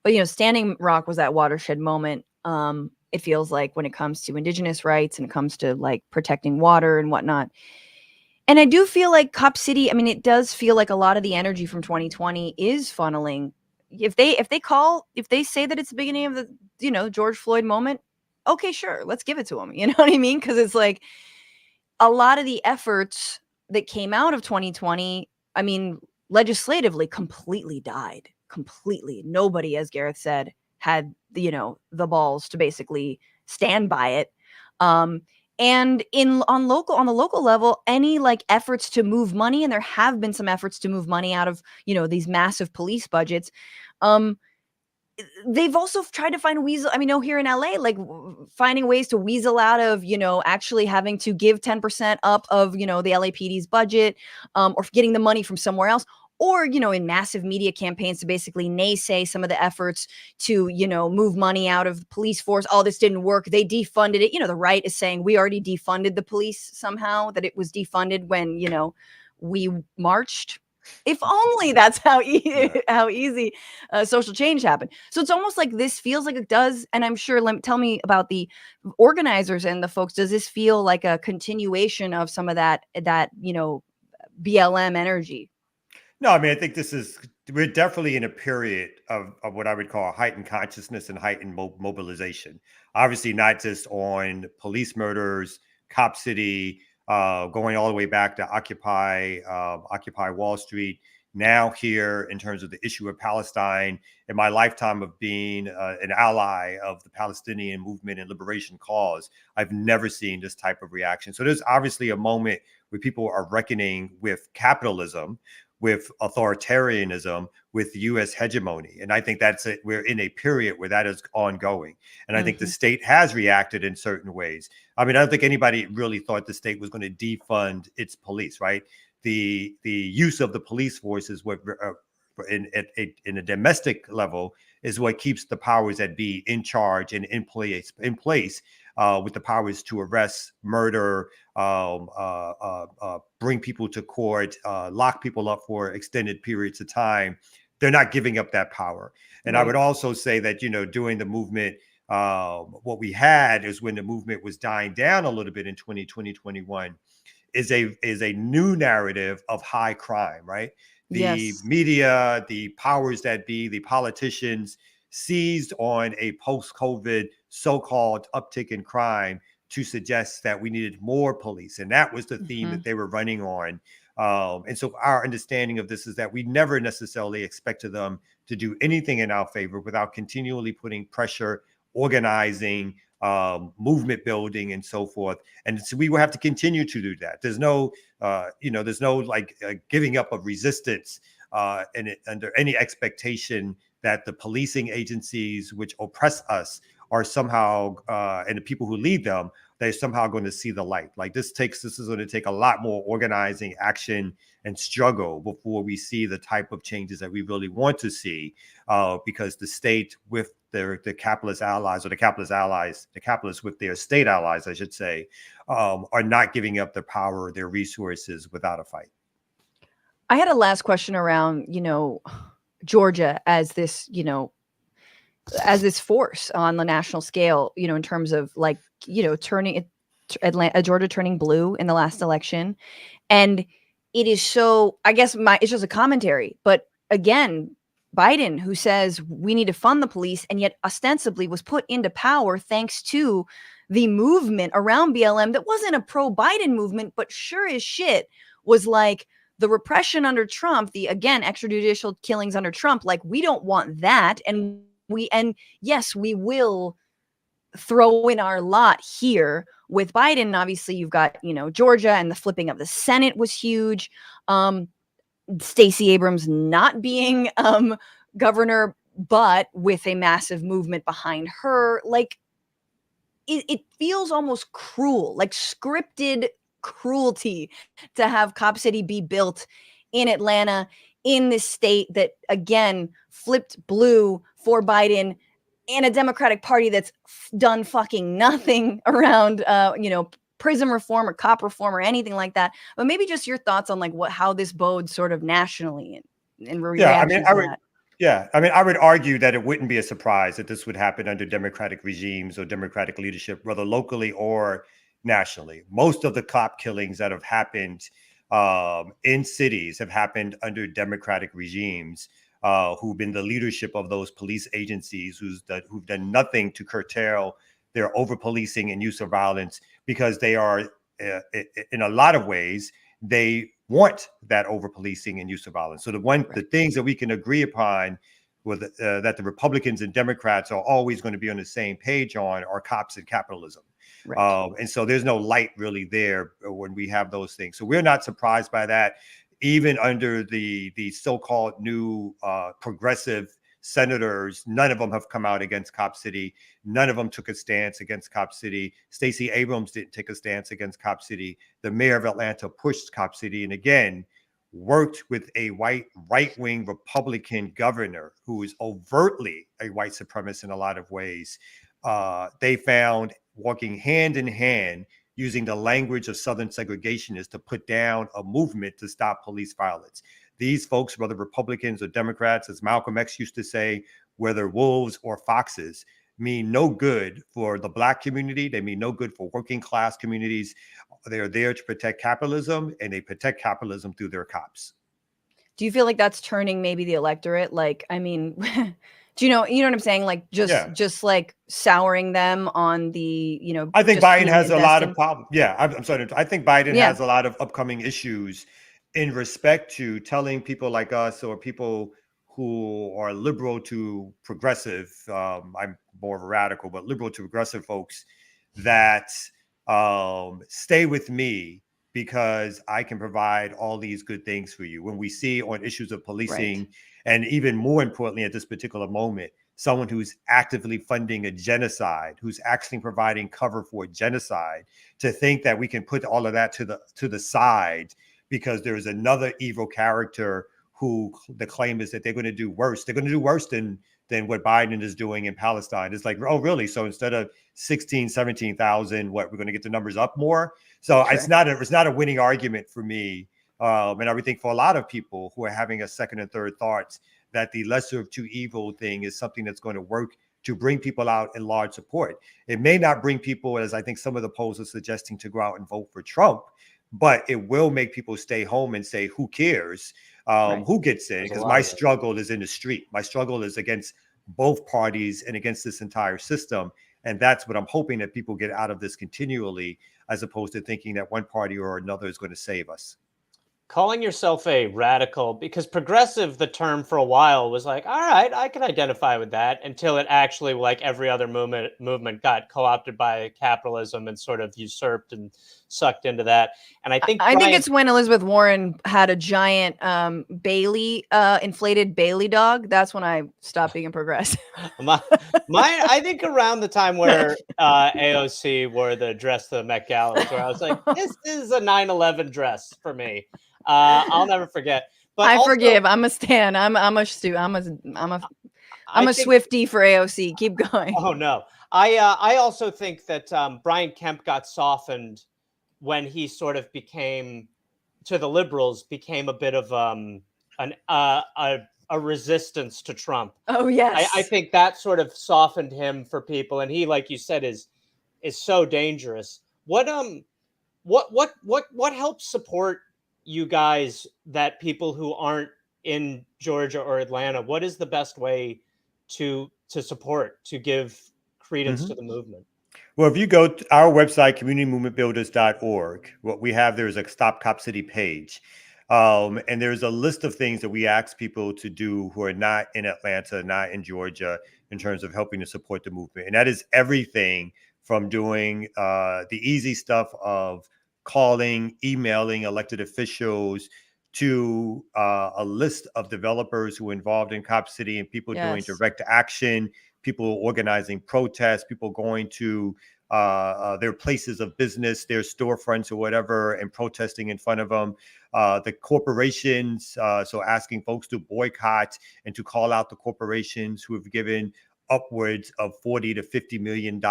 But, Standing Rock was that watershed moment. It feels like when it comes to indigenous rights and it comes to like protecting water and whatnot. And I do feel like Cop City, I mean, it does feel like a lot of the energy from 2020 is funneling. If they say that it's the beginning of the, George Floyd moment, okay, sure, let's give it to them. You know what I mean? Because it's like a lot of the efforts that came out of 2020, I mean, legislatively completely died. Completely. Nobody, as Gareth said, had the balls to basically stand by it. And on the local level, any like efforts to move money, and there have been some efforts to move money out of these massive police budgets. They've also tried to find weasel. I mean, here in LA, like finding ways to weasel out of, actually having to give 10% up of, the LAPD's budget, or getting the money from somewhere else, or, in massive media campaigns to basically naysay some of the efforts to, move money out of the police force. All this didn't work. They defunded it. The right is saying we already defunded the police somehow, that it was defunded when, we marched. If only that's how easy social change happened. So it's almost like this feels like it does. And I'm sure, tell me about the organizers and the folks. Does this feel like a continuation of some of that BLM energy? No, I mean, I think we're definitely in a period of what I would call heightened consciousness and heightened mobilization. Obviously, not just on police murders, Cop City, going all the way back to Occupy Wall Street. Now here, in terms of the issue of Palestine, in my lifetime of being an ally of the Palestinian movement and liberation cause, I've never seen this type of reaction. So there's obviously a moment where people are reckoning with capitalism, with authoritarianism, with U.S. hegemony. And I think that's it. We're in a period where that is ongoing. And I think the state has reacted in certain ways. I mean, I don't think anybody really thought the state was going to defund its police, right? The use of the police forces in a domestic level is what keeps the powers that be in charge and in place with the powers to arrest, murder, bring people to court, lock people up for extended periods of time. They're not giving up that power. And I would also say that, during the movement, what we had is when the movement was dying down a little bit in 2020, 2021, is a new narrative of high crime, right? The media, the powers that be, the politicians seized on a post-COVID so-called uptick in crime to suggest that we needed more police. And that was the theme that they were running on. And so our understanding of this is that we never necessarily expected them to do anything in our favor without continually putting pressure, organizing, movement building, and so forth. And so we will have to continue to do that. There's no, giving up of resistance under any expectation that the policing agencies which oppress us are somehow, and the people who lead them, they're somehow going to see the light. Like this is going to take a lot more organizing, action, and struggle before we see the type of changes that we really want to see, because the state with the capitalist allies, or the capitalists with their state allies, I should say, are not giving up their power, their resources without a fight. I had a last question around, Georgia as this, as this force on the national scale, in terms of like, turning Georgia turning blue in the last election. And it is so, I guess it's just a commentary, but again, Biden, who says we need to fund the police, and yet ostensibly was put into power thanks to the movement around BLM that wasn't a pro-Biden movement, but sure as shit was like the repression under Trump, the, again, extrajudicial killings under Trump. Like, we don't want that. And yes, we will throw in our lot here with Biden. Obviously, you've got, Georgia, and the flipping of the Senate was huge. Stacey Abrams not being governor, but with a massive movement behind her. Like, it feels almost cruel, like scripted cruelty, to have Cop City be built in Atlanta, in this state that, again, flipped blue for Biden, in a Democratic Party that's done fucking nothing around, prison reform or cop reform or anything like that, but maybe just your thoughts on like how this bodes sort of nationally in reaction to that. Yeah, I mean, I would argue that it wouldn't be a surprise that this would happen under democratic regimes or democratic leadership, whether locally or nationally. Most of the cop killings that have happened in cities have happened under democratic regimes who've been the leadership of those police agencies who've done nothing to curtail their over-policing and use of violence, because they are, in a lot of ways, they want that over-policing and use of violence. So the things that we can agree upon with that the Republicans and Democrats are always going to be on the same page on are cops and capitalism. Right. And so there's no light really there when we have those things. So we're not surprised by that. Even under the so-called new progressive senators, none of them have come out against Cop City. None of them took a stance against Cop City. Stacey Abrams didn't take a stance against Cop City. The mayor of Atlanta pushed Cop City, and again, worked with a white right-wing Republican governor who is overtly a white supremacist in a lot of ways. They found walking hand in hand, using the language of Southern segregationists to put down a movement to stop police violence. These folks, whether Republicans or Democrats, as Malcolm X used to say, whether wolves or foxes, mean no good for the Black community. They mean no good for working class communities. They are there to protect capitalism, and they protect capitalism through their cops. Do you feel like that's turning maybe the electorate? Like, I mean, do you know what I'm saying? Like just like souring them on the, I think Biden has a lot of problems. Yeah, I'm sorry. I think Biden has a lot of upcoming issues in respect to telling people like us or people who are liberal to progressive. I'm more of a radical, but liberal to progressive folks that stay with me because I can provide all these good things for you. When we see on issues of policing, and even more importantly at this particular moment, someone who's actively funding a genocide, who's actually providing cover for a genocide, to think that we can put all of that to the side because there is another evil character who the claim is that they're going to do worse. They're going to do worse than what Biden is doing in Palestine. It's like, oh, really? So instead of 16, 17,000, what, we're going to get the numbers up more? So it's not a winning argument for me. And I would think for a lot of people who are having a second and third thoughts, that the lesser of two evil thing is something that's going to work to bring people out in large support. It may not bring people, as I think some of the polls are suggesting, to go out and vote for Trump, but it will make people stay home and say, who cares who gets in? Because my struggle is in the street. My struggle is against both parties and against this entire system. And that's what I'm hoping that people get out of this continually, as opposed to thinking that one party or another is going to save us. Calling yourself a radical, because progressive, the term for a while was like, all right, I can identify with that, until it actually, like every other movement, got co-opted by capitalism and sort of usurped and sucked into that. And I think it's when Elizabeth Warren had a giant Bailey, inflated Bailey dog. That's when I stopped being a progressive. I think around the time where AOC wore the dress to the Met Gala, where I was like, this is a 9/11 dress for me. I'll never forget. But I forgive. I'm a stan. I'm a Swiftie for AOC. Keep going. Oh no. I also think that Brian Kemp got softened when he sort of became, to the liberals, became a bit of a resistance to Trump. Oh yes. I think that sort of softened him for people, and he, like you said, is so dangerous. What helps support you guys, that people who aren't in Georgia or Atlanta, what is the best way to support, to give credence to the movement? Well, if you go to our website, communitymovementbuilders.org, what we have there is a Stop Cop City page. And there's a list of things that we ask people to do who are not in Atlanta, not in Georgia, in terms of helping to support the movement. And that is everything from doing the easy stuff of calling, emailing elected officials, to a list of developers who are involved in Cop City and people doing direct action, people organizing protests, people going to their places of business, their storefronts or whatever, and protesting in front of them. The corporations, so asking folks to boycott and to call out the corporations who have given upwards of $40 to $50 million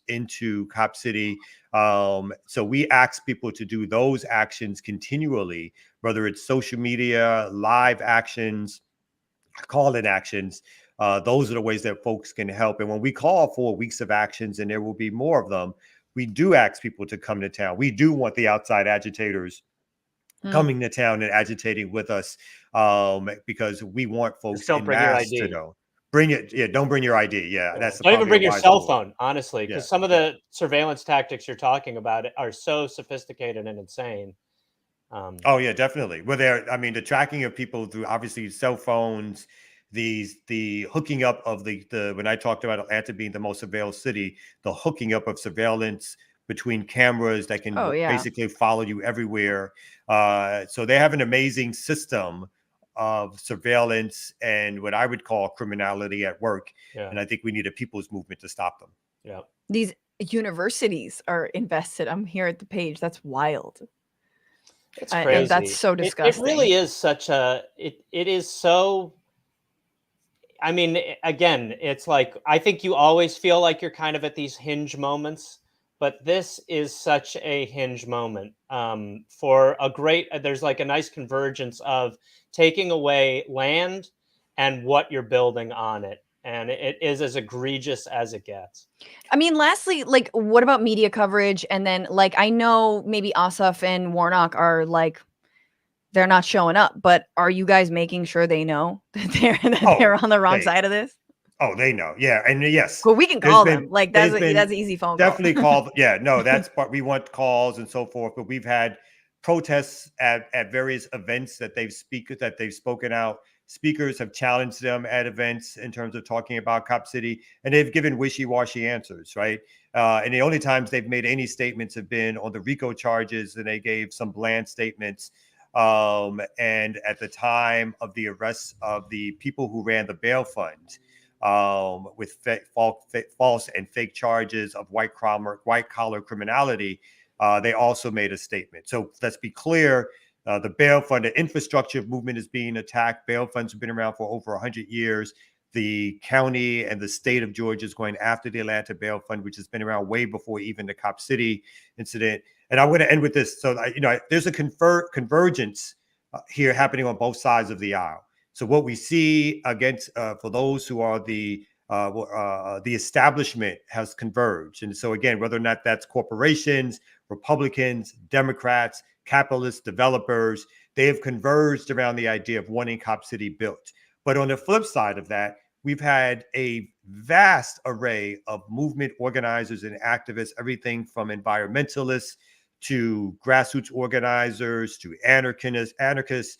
into Cop City. So we ask people to do those actions continually, whether it's social media, live actions, call-in actions. Those are the ways that folks can help. And when we call for weeks of actions, and there will be more of them, we do ask people to come to town. We do want the outside agitators coming to town and agitating with us, because we want folks Just don't in bring your mass to ID. know. Bring it. Yeah, don't bring your ID. Yeah, that's Don't even probably bring a your wiser cell move. phone, honestly, because Yeah, some of yeah. the surveillance tactics you're talking about are so sophisticated and insane. Oh yeah, definitely. Well, I mean, the tracking of people through obviously cell phones, the hooking up of the when I talked about Atlanta being the most surveilled city, the hooking up of surveillance between cameras that can Oh, yeah. basically follow you everywhere. So they have an amazing system of surveillance and what I would call criminality at work. Yeah. And I think we need a people's movement to stop them. Yeah. These universities are invested. I'm here at the page. That's wild. It's crazy. And that's so disgusting. It really is such a, it is so, I mean, again, it's like, I think you always feel like you're kind of at these hinge moments, but this is such a hinge moment for a great, there's like a nice convergence of taking away land and what you're building on it. And it is as egregious as it gets. I mean, lastly, like, what about media coverage? And then, like, I know maybe Ossoff and Warnock are like, they're not showing up, but are you guys making sure they know that they're on the wrong side of this? Oh, they know. Yeah. And yes. Well, we can call them. Like, that's an easy phone call. Definitely call. Yeah, no, that's what we want, calls and so forth. But we've had protests at various events that they've spoken out. Speakers have challenged them at events in terms of talking about Cop City, and they've given wishy-washy answers, right? And the only times they've made any statements have been on the RICO charges, and they gave some bland statements. And at the time of the arrests of the people who ran the bail fund, with false and fake charges of white collar criminality, they also made a statement. So let's be clear. The bail fund, the infrastructure movement is being attacked. Bail funds have been around for over 100 years. The county and the state of Georgia is going after the Atlanta bail fund, which has been around way before even the Cop City incident. And I want to end with this. So, there's a convergence here happening on both sides of the aisle. So what we see against for those who are the establishment has converged. And so again, whether or not that's corporations, Republicans, Democrats, capitalists, developers, they have converged around the idea of wanting Cop City built. But on the flip side of that, we've had a vast array of movement organizers and activists, everything from environmentalists to grassroots organizers to anarchists,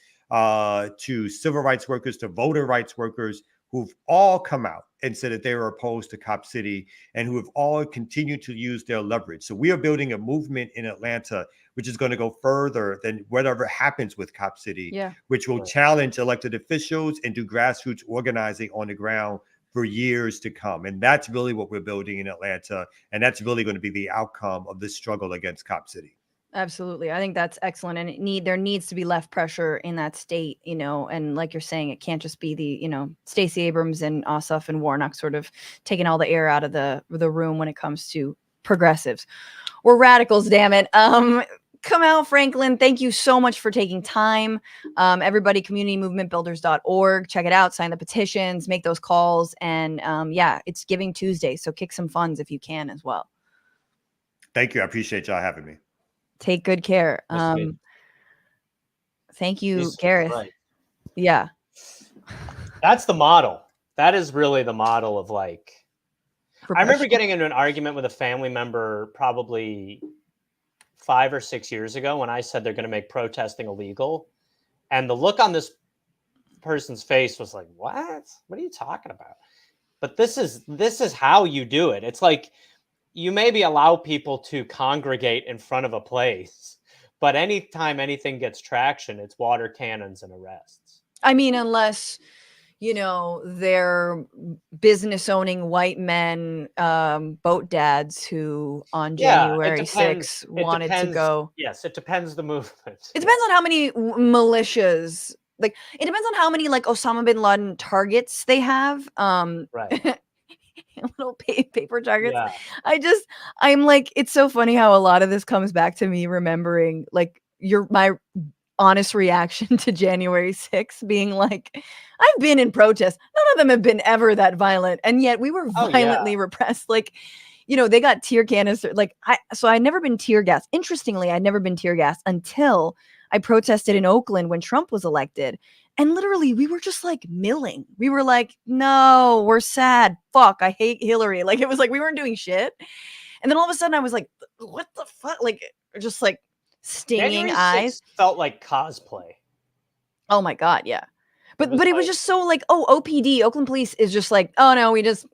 to civil rights workers, to voter rights workers, who've all come out and said that they were opposed to Cop City and who have all continued to use their leverage. So we are building a movement in Atlanta, which is going to go further than whatever happens with Cop City, which will challenge elected officials and do grassroots organizing on the ground for years to come. And that's really what we're building in Atlanta. And that's really going to be the outcome of this struggle against Cop City. Absolutely. I think that's excellent. And there needs to be left pressure in that state, and like you're saying, it can't just be the, Stacey Abrams and Ossoff and Warnock sort of taking all the air out of the room when it comes to progressives. We're radicals, damn it. Kamau Franklin, thank you so much for taking time. Everybody, communitymovementbuilders.org. Check it out. Sign the petitions, make those calls. And it's Giving Tuesday. So kick some funds if you can as well. Thank you. I appreciate y'all having me. Take good care. Thank you, Gareth. Right. Yeah. That's the model. That is really the model of like, I remember getting into an argument with a family member probably 5 or 6 years ago when I said they're going to make protesting illegal. And the look on this person's face was like, what are you talking about? But this is how you do it. It's like, you maybe allow people to congregate in front of a place, but anytime anything gets traction, it's water cannons and arrests. I mean, unless, they're business owning white men, boat dads who on January 6th wanted to go. Yes, it depends the movement. It depends on how many militias, it depends on how many Osama bin Laden targets they have. Right. little paper targets. Yeah. I'm like, it's so funny how a lot of this comes back to me remembering like my honest reaction to January 6th being like, I've been in protests. None of them have been ever that violent. And yet we were Oh, yeah. violently repressed. Like, you know, they got tear canister. Like I'd never been tear gassed. Interestingly, I'd never been tear gassed until I protested in Oakland when Trump was elected. And literally we were just like milling. We were like, no, we're sad. Fuck, I hate Hillary. Like it was like we weren't doing shit. And then all of a sudden I was like, what the fuck? Like just like stinging January eyes. 6th felt like cosplay. Oh my God, yeah. But it was like- just so like, oh, OPD, Oakland Police is just like, oh no, we're just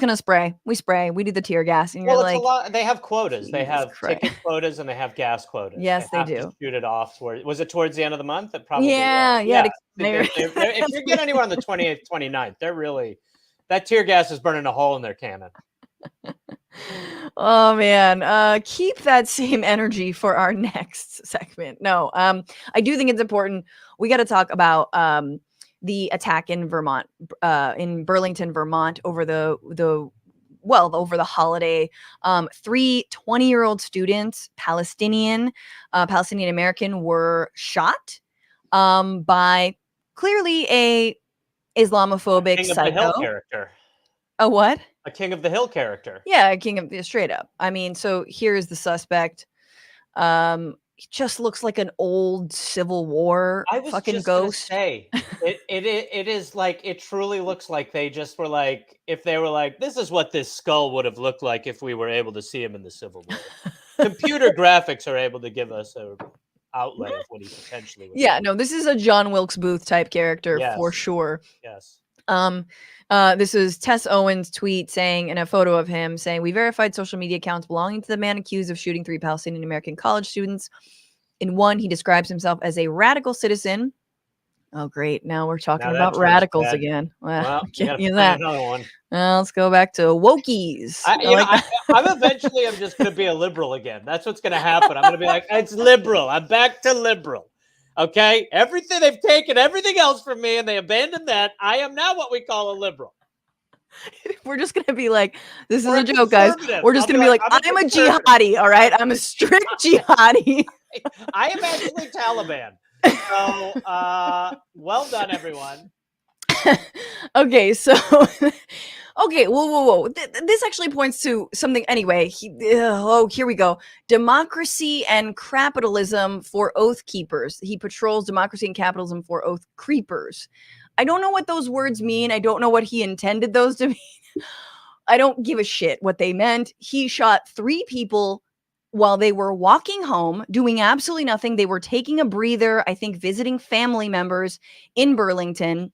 gonna spray. We spray, we do the tear gas. And you're Well, like, it's a lot. They have quotas. They Jesus have Christ. ticket quotas and they have gas quotas. Yes, they have do. To shoot it off. Was it towards the end of the month? It probably Yeah, was. yeah. If you get anywhere on the 28th, 29th, they're really, that tear gas is burning a hole in their cannon. Oh man, keep that same energy for our next segment. No, I do think it's important. We got to talk about the attack in Vermont, in Burlington, Vermont, over the holiday. 3 20-year-old students, Palestinian-American, were shot by clearly a Islamophobic King of the Hill psycho. character. A what? A King of the Hill character. Yeah, King of the straight up. I mean, so here's the suspect. He just looks like an old Civil War fucking just ghost. Gonna say, it is like, it truly looks like they just were like, if they were like, this is what this skull would have looked like if we were able to see him in the Civil War. Computer graphics are able to give us a outlay of what he potentially would Yeah, be. no, this is a John Wilkes Booth type character for Yes. sure. Yes. This is Tess Owens' tweet saying, in a photo of him saying, we verified social media accounts belonging to the man accused of shooting 3 Palestinian-American college students. In one, he describes himself as a radical citizen. Oh, great. Now we're talking Now that about turns radicals bad. again. Well, you can't gotta use find that. another one. Well, let's go back to wokies. I'm eventually, I'm just going to be a liberal again. That's what's going to happen. I'm going to be like, it's liberal. I'm back to liberal. Okay. Everything, they've taken everything else from me and they abandoned that. I am now what we call a liberal. We're just going to be like, this Or is a joke, guys. We're just going to be like, I'm a jihadi. All right. I'm a strict jihadi. I am actually Taliban. So, well done, everyone. Okay, so okay, whoa. This actually points to something. Anyway, here we go. Democracy and capitalism for oath keepers. He patrols democracy and capitalism for oath creepers. I don't know what those words mean. I don't know what he intended those to mean. I don't give a shit what they meant. He shot 3 people while they were walking home, doing absolutely nothing. They were taking a breather, I think visiting family members in Burlington.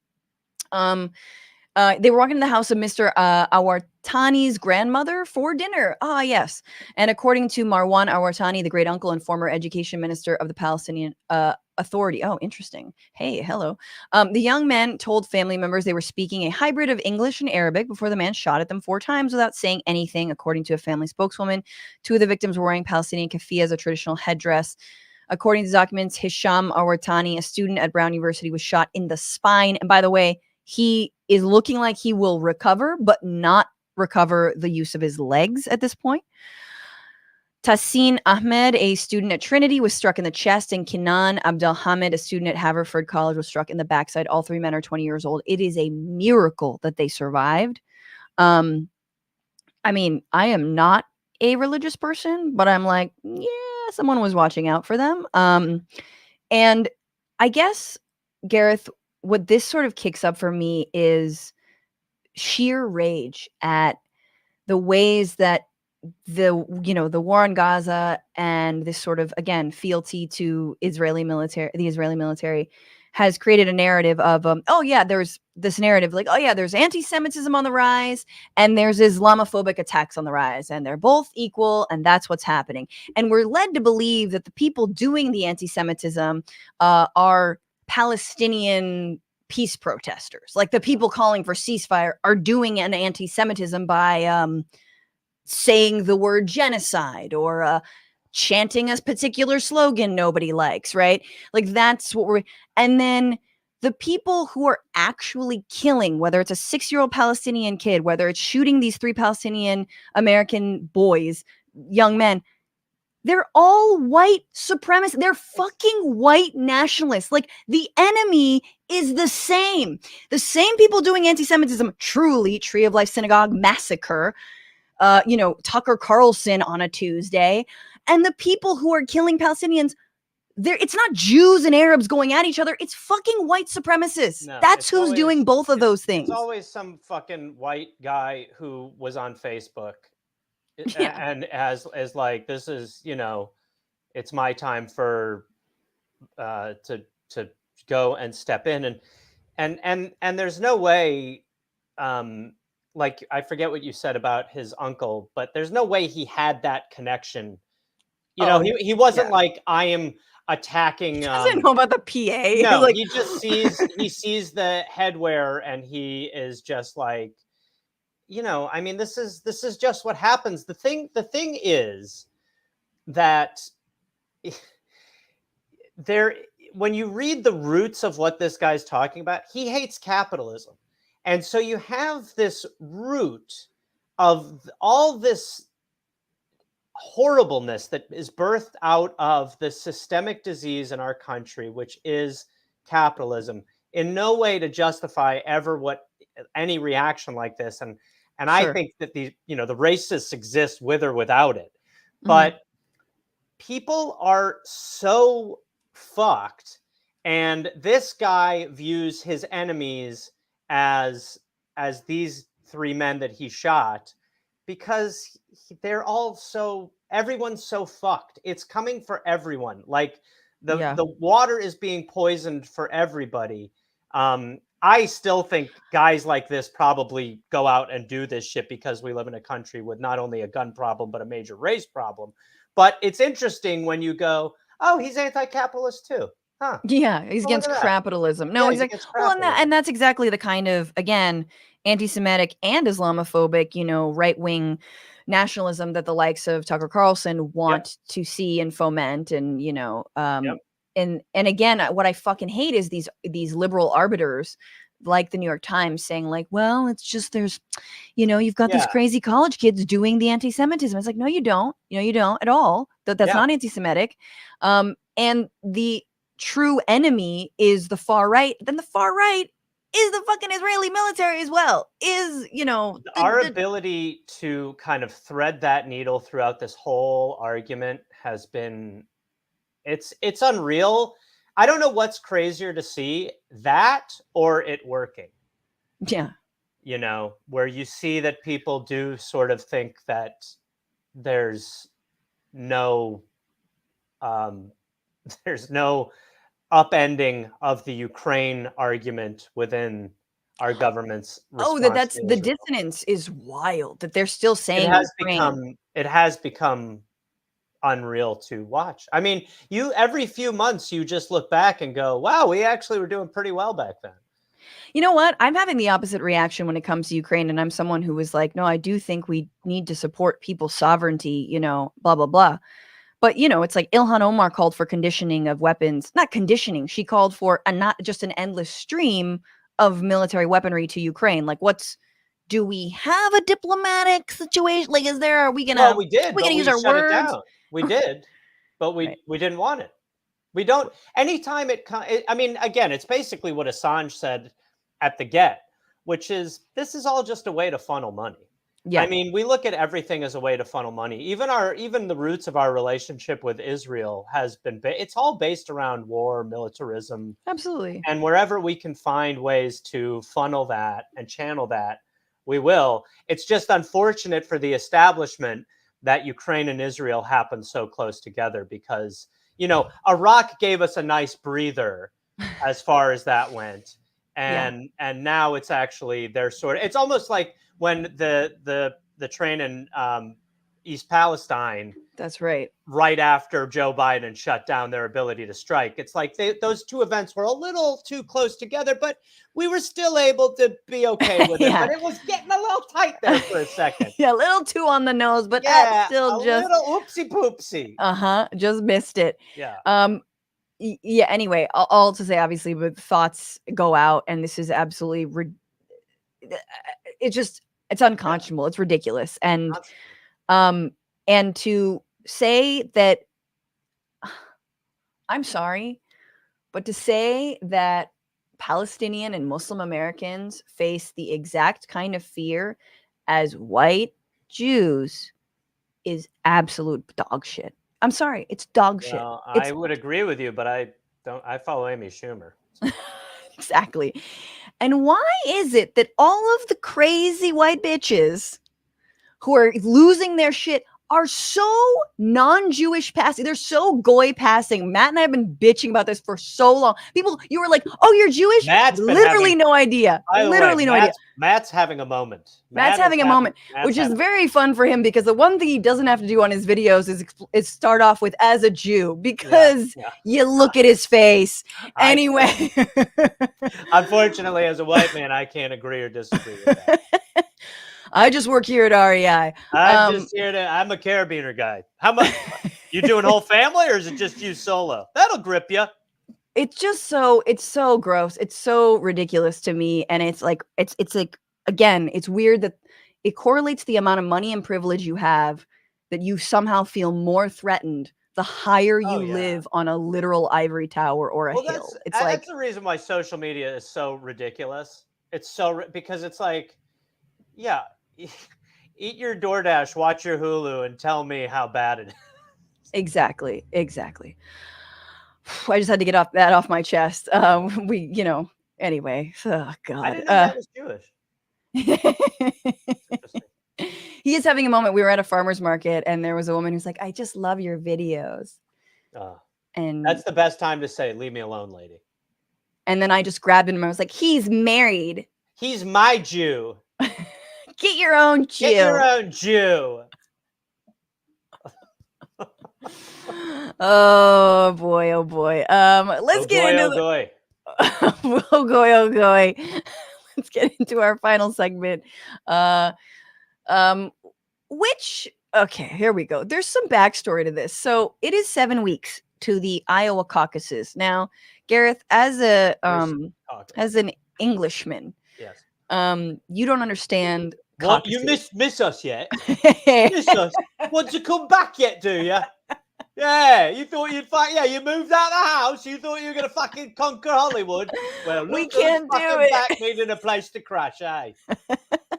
They were walking to the house of Mr. Awartani's grandmother for dinner. Ah, yes. And according to Marwan Awartani, the great uncle and former education minister of the Palestinian Authority. Oh, interesting. Hey, hello. The young men told family members they were speaking a hybrid of English and Arabic before the man shot at them 4 times without saying anything, according to a family spokeswoman. 2 of the victims were wearing Palestinian keffiyehs, a traditional headdress. According to documents, Hisham Awartani, a student at Brown University, was shot in the spine. And by the way, he is looking like he will recover, but not recover the use of his legs at this point. Tassin Ahmed, a student at Trinity, was struck in the chest, and Kinan Abdelhamid, a student at Haverford College, was struck in the backside. All 3 men are 20 years old. It is a miracle that they survived. I mean, I am not a religious person, but I'm like, yeah, someone was watching out for them. And I guess, Gareth, what this sort of kicks up for me is sheer rage at the ways that the war on Gaza and this sort of, again, fealty to the Israeli military has created a narrative of, there's this narrative like, there's anti-Semitism on the rise and there's Islamophobic attacks on the rise and they're both equal and that's what's happening. And we're led to believe that the people doing the anti-Semitism are Palestinian peace protesters. Like the people calling for ceasefire are doing an anti-Semitism by saying the word genocide or chanting a particular slogan nobody likes, right? Like that's what and then the people who are actually killing, whether it's a 6-year-old Palestinian kid, whether it's shooting these 3 Palestinian-American boys, young men, they're all white supremacists. They're fucking white nationalists. Like, the enemy is the same. The same people doing anti-Semitism, truly, Tree of Life Synagogue massacre, Tucker Carlson on a Tuesday, and the people who are killing Palestinians, it's not Jews and Arabs going at each other. It's fucking white supremacists. No, That's who's doing both of those things. It's always some fucking white guy who was on Facebook. Yeah. And as like, this is, it's my time for to go and step in, and there's no way, like, I forget what you said about his uncle, but there's no way he had that connection. He wasn't like, I am attacking. He doesn't know about the PA. No, like, he just sees the headwear, and he is just like, I mean, this is just what happens. The thing is that when you read the roots of what this guy's talking about, he hates capitalism. And so you have this root of all this horribleness that is birthed out of the systemic disease in our country, which is capitalism, in no way to justify ever any reaction like this. And Sure. I think that the racists exist with or without it. But people are so fucked, and this guy views his enemies as these 3 men that he shot, because everyone's so fucked. It's coming for everyone. Like, the water is being poisoned for everybody. I still think guys like this probably go out and do this shit because we live in a country with not only a gun problem, but a major race problem. But it's interesting when you go, oh, he's anti-capitalist too. Huh. Yeah, he's against capitalism. No, he's like, well, and that's exactly the kind of, again, anti-Semitic and Islamophobic, right-wing nationalism that the likes of Tucker Carlson want to see and foment. And, and again, what I fucking hate is these liberal arbiters like the New York Times saying, like, well, it's just, there's, you've got these crazy college kids doing the anti-Semitism. It's like, no, you don't. You don't at all. That's not anti-Semitic. And the true enemy is the far right. Then the far right is the fucking Israeli military as well. Our ability to kind of thread that needle throughout this whole argument has been, it's unreal. I don't know what's crazier to see, that or it working. Yeah. Where you see that people do sort of think that there's no upending of the Ukraine argument within our government's response. Oh, that's the dissonance is wild, that they're still saying it has become unreal to watch. I mean, every few months you just look back and go, wow, we actually were doing pretty well back then. You know what? I'm having the opposite reaction when it comes to Ukraine, and I'm someone who was like, no, I do think we need to support people's sovereignty, blah, blah, blah. But, it's like Ilhan Omar called for conditioning of weapons, not conditioning. She called for not just an endless stream of military weaponry to Ukraine. Like, do we have a diplomatic situation? Like, are we going to, we did, we going to use our shut words? It down. We did, but we didn't want it. We don't, anytime I mean, again, it's basically what Assange said at the get, which is, this is all just a way to funnel money. Yeah. I mean, we look at everything as a way to funnel money. Even the roots of our relationship with Israel has been, it's all based around war, militarism. Absolutely. And wherever we can find ways to funnel that and channel that, we will. It's just unfortunate for the establishment that Ukraine and Israel happen so close together, because, Iraq gave us a nice breather as far as that went. And now it's actually, it's almost like when the train in East Palestine. That's right. Right after Joe Biden shut down their ability to strike. It's like those two events were a little too close together, but we were still able to be okay with it. But it was getting a little tight there for a second. A little too on the nose, but still a little oopsie poopsie. Just missed it. Yeah. Yeah. Anyway, all to say, obviously, but thoughts go out, and this is absolutely. It's unconscionable. It's ridiculous, and to say that, I'm sorry, but to say that Palestinian and Muslim Americans face the exact kind of fear as white Jews is absolute dog shit. I'm sorry, it's dog shit. Well, It's I would agree with you, but I follow Amy Schumer. exactly. And why is it that all of the crazy white bitches who are losing their shit are so non-Jewish passing? They're so goy passing. Matt and I have been bitching about this for so long. People, you were like, "Oh, you're Jewish?" Matt's been Literally having- no idea. By the way, Literally no idea. Matt's having a moment. Matt's having a moment, which is very fun for him, because the one thing he doesn't have to do on his videos is start off with "as a Jew," because you look at his face. Anyway. Unfortunately, as a white man, I can't agree or disagree with that. I just work here at REI. I'm a carabiner guy. How much? You doing whole family, or is it just you solo? That'll grip you. It's so gross. It's so ridiculous to me. And it's like, again, it's weird that it correlates the amount of money and privilege you have, that you somehow feel more threatened the higher you live on a literal ivory tower or a hill. That's the reason why social media is so ridiculous. It's because it's like, yeah, eat your DoorDash, watch your Hulu, and tell me how bad it is. Exactly. I just had to get that off my chest. Anyway. Oh God. I didn't know that was Jewish. He is having a moment. We were at a farmer's market, and there was a woman who's like, "I just love your videos." And that's the best time to say, "Leave me alone, lady." And then I just grabbed him and I was like, "He's married. He's my Jew. Get your own Jew. Get your own Jew." Oh boy. Let's get into oh goy. Let's get into our final segment. Okay, here we go. There's some backstory to this. So it is 7 weeks to the Iowa caucuses. Now, Gareth, as an Englishman, yes, you don't understand. What, you miss us yet? Miss us? Want to come back yet? Do you? Yeah, you thought you'd you moved out of the house. You thought you were gonna fucking conquer Hollywood. Well, we can't do it. Back needing a place to crash, eh?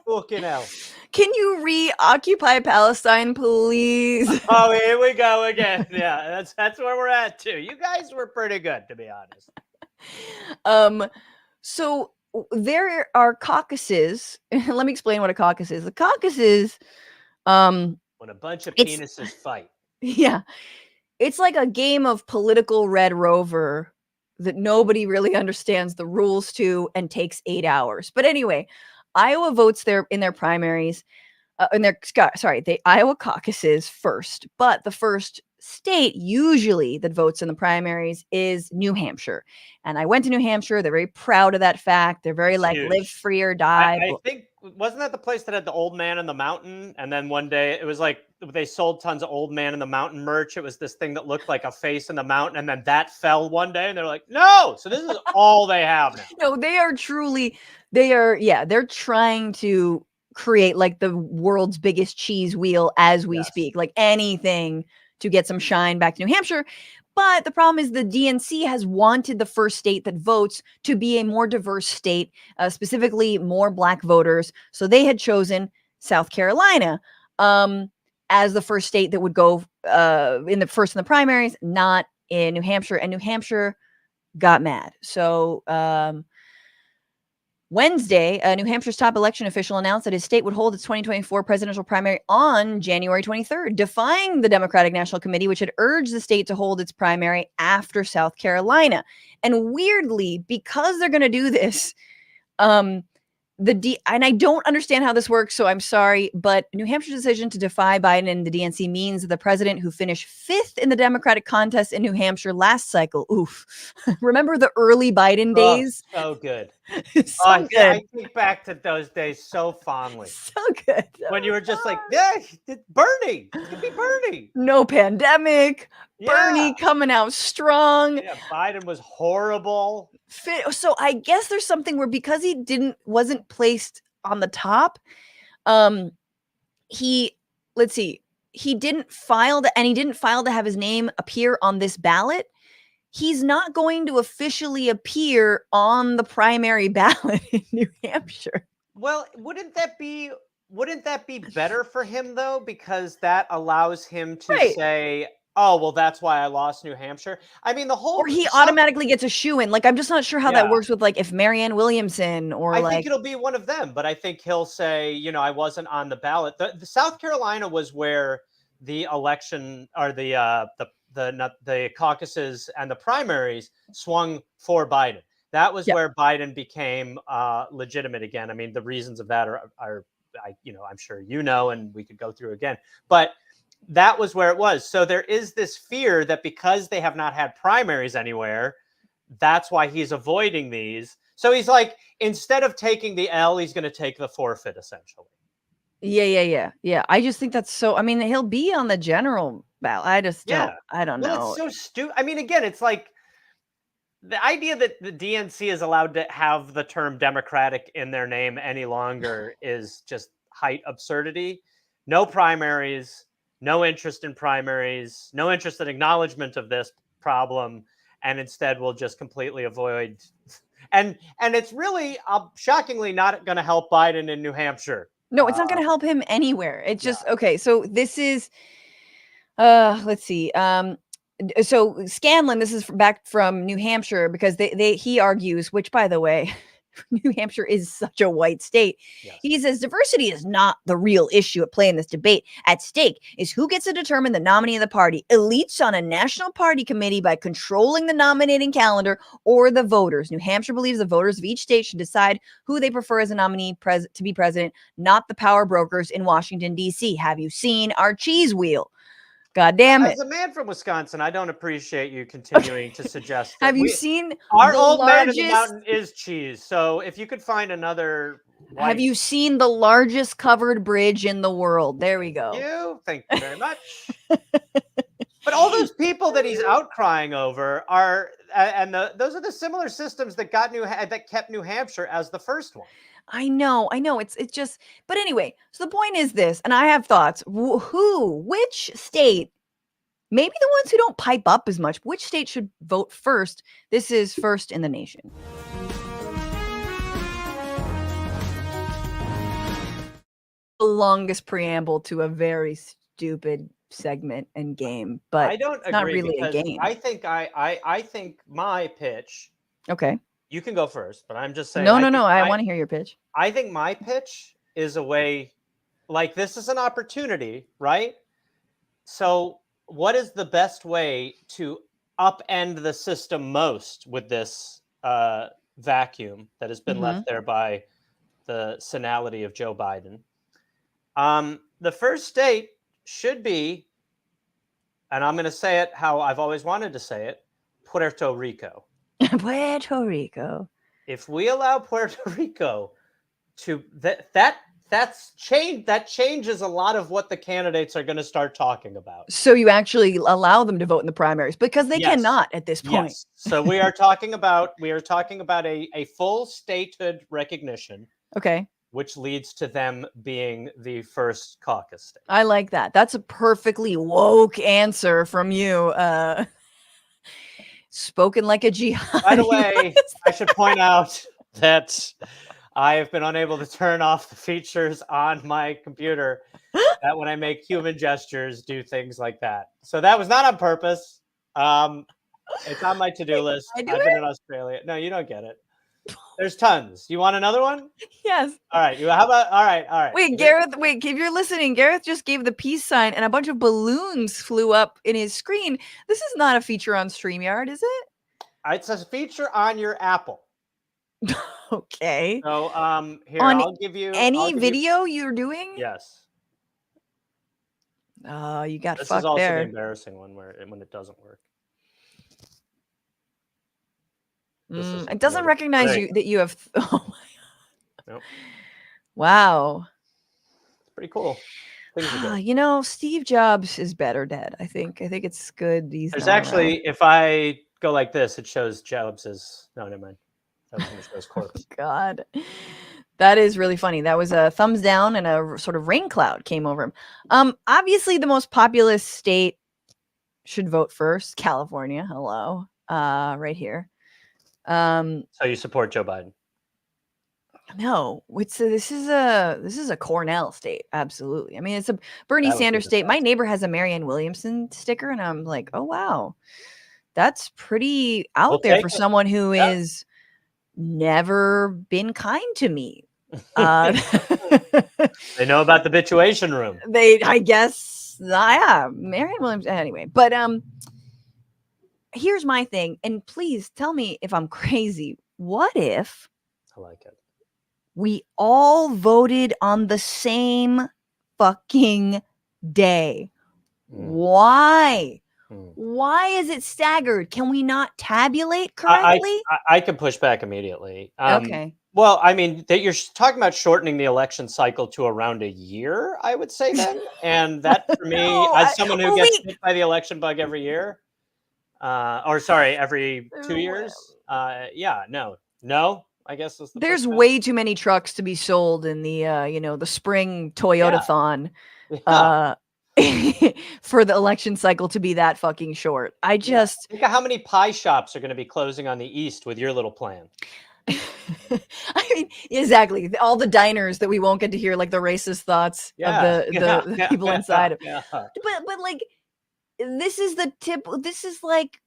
Fucking hell. Can you reoccupy Palestine, please? Oh, here we go again. Yeah, that's where we're at too. You guys were pretty good, to be honest. So there are caucuses. Let me explain what a caucus is. A caucus is when a bunch of penises fight. Yeah. It's like a game of political Red Rover that nobody really understands the rules to and takes 8 hours. But anyway, Iowa votes in their primaries, the Iowa caucuses first, but the first state usually that votes in the primaries is New Hampshire. And I went to New Hampshire. They're very proud of that fact. They're very huge. Live free or die. I think, wasn't that the place that had the old man in the mountain? And then one day it was like they sold tons of old man in the mountain merch. It was this thing that looked like a face in the mountain. And then that fell one day and they're like, no. So this is all they have now. No, they're trying to create like the world's biggest cheese wheel as we speak, like anything to get some shine back to New Hampshire. But the problem is the DNC has wanted the first state that votes to be a more diverse state, specifically more Black voters. So they had chosen South Carolina as the first state that would go in the primaries, not in New Hampshire. And New Hampshire got mad. So Wednesday, New Hampshire's top election official announced that his state would hold its 2024 presidential primary on January 23rd, defying the Democratic National Committee, which had urged the state to hold its primary after South Carolina. And weirdly, because they're going to do this, and I don't understand how this works, so I'm sorry, but New Hampshire's decision to defy Biden and the DNC means that the president, who finished 5th in the Democratic contest in New Hampshire last cycle, remember the early Biden days? Oh, so good. It's Oh, so good. I think back to those days so fondly. So good. When you were just like, yeah, Bernie. It's gonna be Bernie. No pandemic. Yeah. Bernie coming out strong. Yeah, Biden was horrible. So I guess there's something where because he wasn't placed on the top, let's see, he didn't file to have his name appear on this ballot. He's not going to officially appear on the primary ballot in New Hampshire. Well, wouldn't that be better for him though? Because that allows him to say, oh, well, that's why I lost New Hampshire. I mean, or he automatically gets a shoe-in. Like, I'm just not sure how that works with, like, if Marianne Williamson or I think it'll be one of them, but I think he'll say, you know, I wasn't on the ballot. The South Carolina was where the election or the caucuses and the primaries swung for Biden. That was where Biden became legitimate again. I mean, the reasons of that are I'm sure you know, and we could go through again. But that was where it was. So there is this fear that because they have not had primaries anywhere, that's why he's avoiding these. So he's like, instead of taking the L, he's going to take the forfeit, essentially. Yeah. I just think that's so. I mean, he'll be on the general ballot. I just don't. I don't know. Well, it's so stupid. I mean, again, it's like the idea that the DNC is allowed to have the term Democratic in their name any longer is just height absurdity. No primaries, no interest in primaries, no interest in acknowledgement of this problem, and instead we'll just completely avoid. And it's really shockingly not going to help Biden in New Hampshire. No, it's not going to help him anywhere. It's just okay. So this is, let's see. So Scanlon, this is back from New Hampshire because he argues, which by the way, New Hampshire is such a white state. Yes. He says diversity is not the real issue at play in this debate. At stake is who gets to determine the nominee of the party. Elites on a national party committee by controlling the nominating calendar or the voters. New Hampshire believes the voters of each state should decide who they prefer as a nominee to be president, not the power brokers in Washington, D.C. Have you seen our cheese wheel? God damn it. As a man from Wisconsin, I don't appreciate you continuing to suggest that. Have you seen our old man in the mountain is cheese. So if you could find another Have you seen the largest covered bridge in the world? There we go. Thank you very much. But all those people that he's outcrying over are those are the similar systems that kept New Hampshire as the first one. I know. It's just, but anyway, so the point is this, and I have thoughts. Which state, maybe the ones who don't pipe up as much, which state should vote first? This is first in the nation. The longest preamble to a very stupid segment and game, but I don't agree, not really a game. I think my pitch. Okay. You can go first, but I'm just saying. No. I want to hear your pitch. I think my pitch is a way, like this is an opportunity, right? So what is the best way to upend the system most with this vacuum that has been left there by the senility of Joe Biden? The first state should be, and I'm going to say it how I've always wanted to say it, Puerto Rico. Puerto Rico. If we allow Puerto Rico to that changes a lot of what the candidates are going to start talking about. So you actually allow them to vote in the primaries because they cannot at this point. Yes. So we are talking about a full statehood recognition. Okay. Which leads to them being the first caucus state. I like that. That's a perfectly woke answer from you. Spoken like a jihadi. By the way, I should point out that I have been unable to turn off the features on my computer that when I make human gestures do things like that. So that was not on purpose. It's on my to-do list. I've been in Australia. No, you don't get it. There's tons. You want another one? Yes. All right. How about all right. Wait, Gareth, if you're listening, Gareth just gave the peace sign and a bunch of balloons flew up in his screen. This is not a feature on StreamYard, is it? It's a feature on your Apple. Okay. So here I'll give you any video you're doing? Yes. Oh, you got this fucked is also there. the embarrassing one when it doesn't work. It doesn't recognize you that you have. Oh my. Nope. Wow. It's pretty cool. Things are good. You know, Steve Jobs is better dead. I think it's good. There's actually, if I go like this, it shows Jobs's. No, never mind. That was going to show his corpse. God, that is really funny. That was a thumbs down and a sort of rain cloud came over him. Obviously, the most populous state should vote first. California, hello, right here. So you support Joe Biden? No, this is a Cornell state. Absolutely. I mean, it's a Bernie Sanders state. My neighbor has a Marianne Williamson sticker, and I'm like, oh wow, that's pretty out there for someone who is never been kind to me. They know about the bituation room. I guess, yeah, Marianne Williamson. Anyway, but here's my thing, and please tell me if I'm crazy. What if I like it. We all voted on the same fucking day? Why? Why is it staggered? Can we not tabulate correctly? I can push back immediately. Okay. Well, I mean, you're talking about shortening the election cycle to around a year, I would say then. And that for me, as someone who gets hit by the election bug every year, every 2 years. No, I guess there's way too many trucks to be sold in the the spring Toyota-thon for the election cycle to be that fucking short. I just think of how many pie shops are going to be closing on the east with your little plan. I mean, exactly. All the diners that we won't get to hear like the racist thoughts of the people inside of. But like, this is the tip. This is like,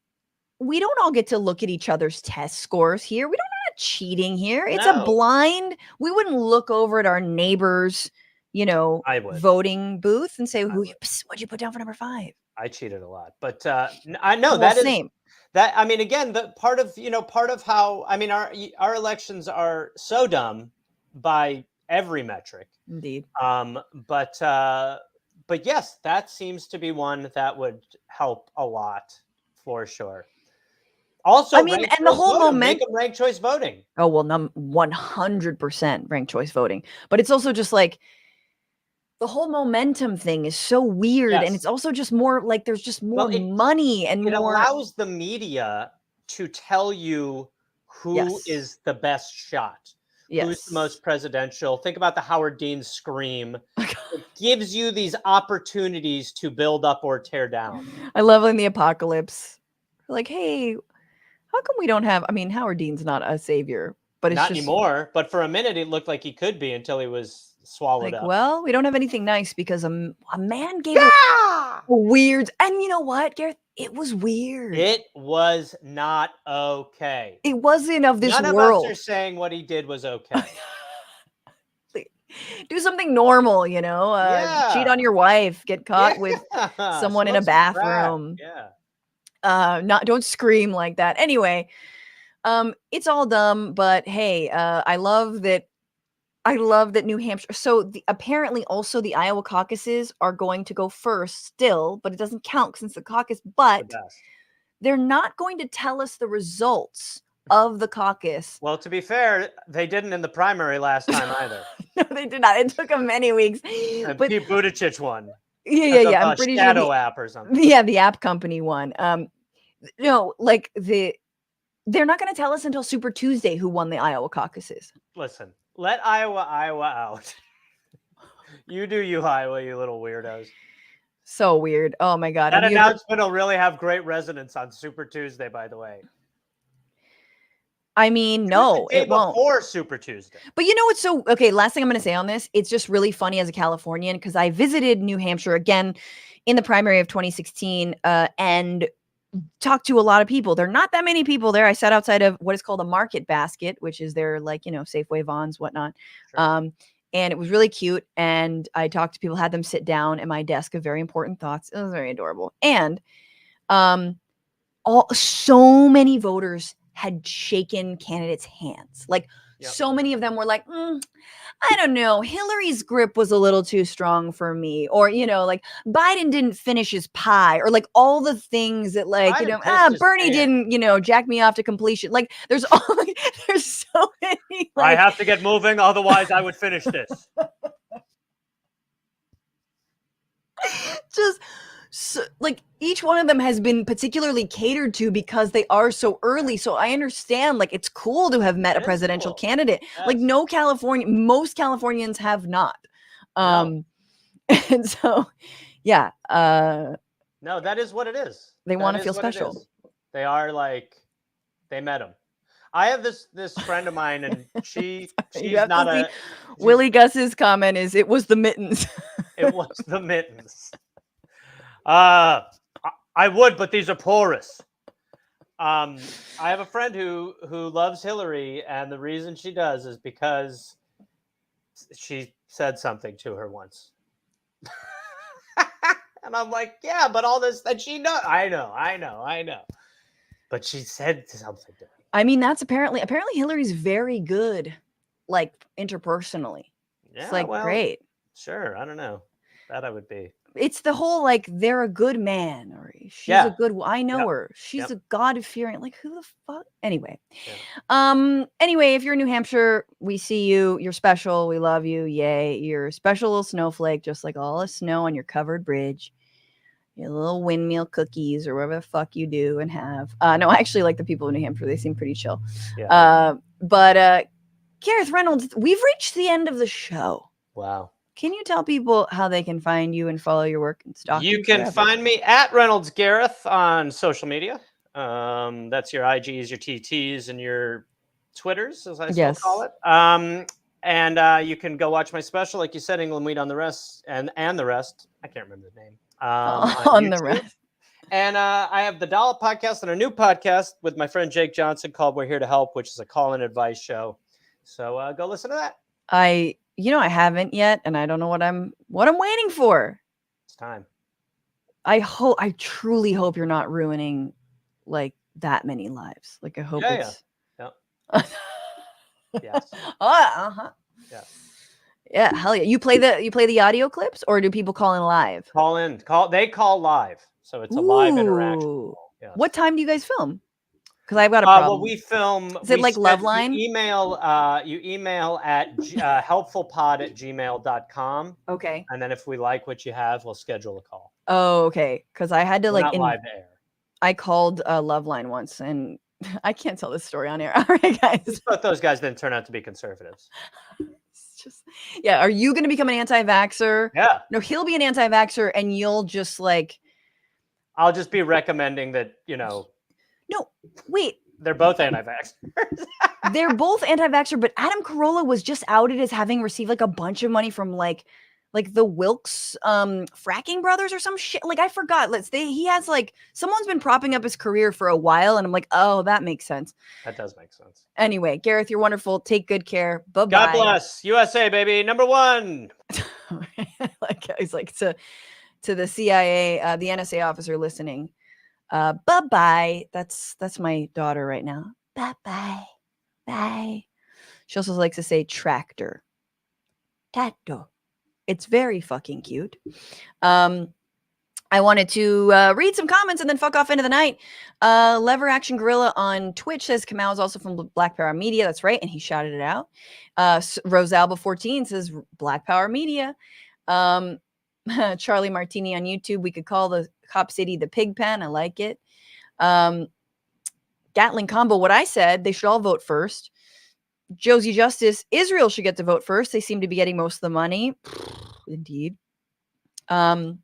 we don't all get to look at each other's test scores here. We don't have cheating here. It's a blind. We wouldn't look over at our neighbors, voting booth and say, what'd you put down for number 5? I cheated a lot, but I know that is same. That, I mean, again, the part of how, I mean, our elections are so dumb by every metric. Indeed. But yes, that seems to be one that would help a lot for sure. Also, I mean, and the whole momentum, make them ranked choice voting. Oh, well, 100% ranked choice voting. But it's also just like, the whole momentum thing is so weird. And it's also just more like there's just more money and it more. Allows the media to tell you who is the best shot. Who's the most presidential. Think about the Howard Dean scream. It gives you these opportunities to build up or tear down. I love in the apocalypse. Like, hey, how come we don't have, I mean, Howard Dean's not a savior, but it's not just anymore. But for a minute, it looked like he could be until he was swallowed up. Well, we don't have anything nice because a man gave us weird. And you know what, Gareth? It was weird. It was not okay. It wasn't of this world. None of us are saying what he did was okay. Do something normal, cheat on your wife, get caught with someone in a bathroom. Don't scream like that. Anyway, it's all dumb, but hey, I love that New Hampshire. So apparently also the Iowa caucuses are going to go first still, but it doesn't count since the caucus, but they're not going to tell us the results of the caucus. Well, to be fair, they didn't in the primary last time either. No, they did not. It took them many weeks. But Pete Buttigieg won. Yeah. I'm pretty sure the app or something. Yeah, the app company won. No, like they're not going to tell us until Super Tuesday who won the Iowa caucuses. Listen. Let Iowa out. You do you, Iowa, you little weirdos. So weird. Oh my God. That announcement will really have great resonance on Super Tuesday, by the way. I mean, no, it won't. Before Super Tuesday. But you know what's okay, last thing I'm going to say on this, it's just really funny as a Californian because I visited New Hampshire again in the primary of 2016 and talked to a lot of people. There are not that many people there. I sat outside of what is called a market basket, which is their Safeway, Vons, whatnot. Sure. And it was really cute. And I talked to people, had them sit down at my desk of very important thoughts. It was very adorable. And so many voters had shaken candidates' hands, like Yep. So many of them were like, I don't know, Hillary's grip was a little too strong for me. Or, like Biden didn't finish his pie, or like all the things that like, Biden pissed his Bernie pants. didn't, jack me off to completion. Like there's there's so many. I Like, have to get moving, otherwise I would finish this. just so, like each one of them has been particularly catered to because they are so early. So I understand, like, it's cool to have met a It is presidential cool. candidate. Like Yes. most Californians have not. No. And so, yeah, No, that is what it is. They That wanna is feel what it special. is. They are like, they met him. I have this friend of mine, and she's have not to see- a. Willie Gus's comment is, "It was the mittens." It was the mittens. I would, but these are porous. I have a friend who loves Hillary, and the reason she does is because she said something to her once. And I'm like, yeah, but all this that she knows. I know. But she said something to me. I mean, that's apparently Hillary's very good, like interpersonally. Yeah, It's like well, great. Sure, I don't know. That I would be. It's the whole like they're a good man, or she's Yeah. a good. I know Yep. her. She's Yep. a God-fearing. Like, who the fuck? Anyway, Yeah. Anyway, if you're in New Hampshire, we see you. You're special. We love you. Yay! You're a special little snowflake, just like all the snow on your covered bridge. Your little windmill cookies, or whatever the fuck you do and have. No, I actually like the people in New Hampshire. They seem pretty chill. Yeah. But Gareth Reynolds, we've reached the end of the show. Wow. Can you tell people how they can find you and follow your work and stalk you? You can forever? find me at Reynolds Gareth on social media. That's your IGs, your TTs, and your Twitters, as I still call it. And you can go watch my special, like you said, England Wheat on the Rest, and the rest. I can't remember the name. On the rest. And I have the Dollop podcast and a new podcast with my friend Jake Johnson called We're Here to Help, which is a call-in advice show. So go listen to that. I haven't yet, and I don't know what I'm waiting for. It's time. I truly hope you're not ruining like that many lives. Like, I hope it's Yes. Yeah. Yeah, hell yeah. You play the audio clips, or do people call in live? They call live. So it's a live interaction. Yes. What time do you guys film? Because I've got a problem. Well, we film. Is it like Loveline? You email at helpfulpod@gmail.com. Okay. And then if we like what you have, we'll schedule a call. Oh, okay. Because I had to We're not live to air. I called Loveline once, and I can't tell this story on air. All right, guys. Both those guys didn't turn out to be conservatives. It's just, yeah. Are you going to become an anti-vaxxer? Yeah. No, he'll be an anti-vaxxer, and you'll just like. I'll just be recommending that, No, wait. They're both anti-vaxxers. They're both anti-vaxxer, but Adam Carolla was just outed as having received like a bunch of money from like the Wilkes fracking brothers or some shit. Like, I forgot. He has like, someone's been propping up his career for a while, and I'm like, oh, that makes sense. That does make sense. Anyway, Gareth, you're wonderful. Take good care. Bye-bye. God bless. USA, baby. Number one. He's like to the CIA, the NSA officer listening. Bye-bye. That's my daughter right now. Bye-bye. Bye. She also likes to say tractor. Tato. It's very fucking cute. I wanted to read some comments and then fuck off into the night. Lever Action Gorilla on Twitch says Kamau is also from Black Power Media. That's right. And he shouted it out. Rosalba14 says Black Power Media. Charlie Martini on YouTube. We could call the Cop City the pig pen. I like it. Gatling Combo. What I said, they should all vote first. Josie Justice, Israel should get to vote first. They seem to be getting most of the money. Indeed. Neil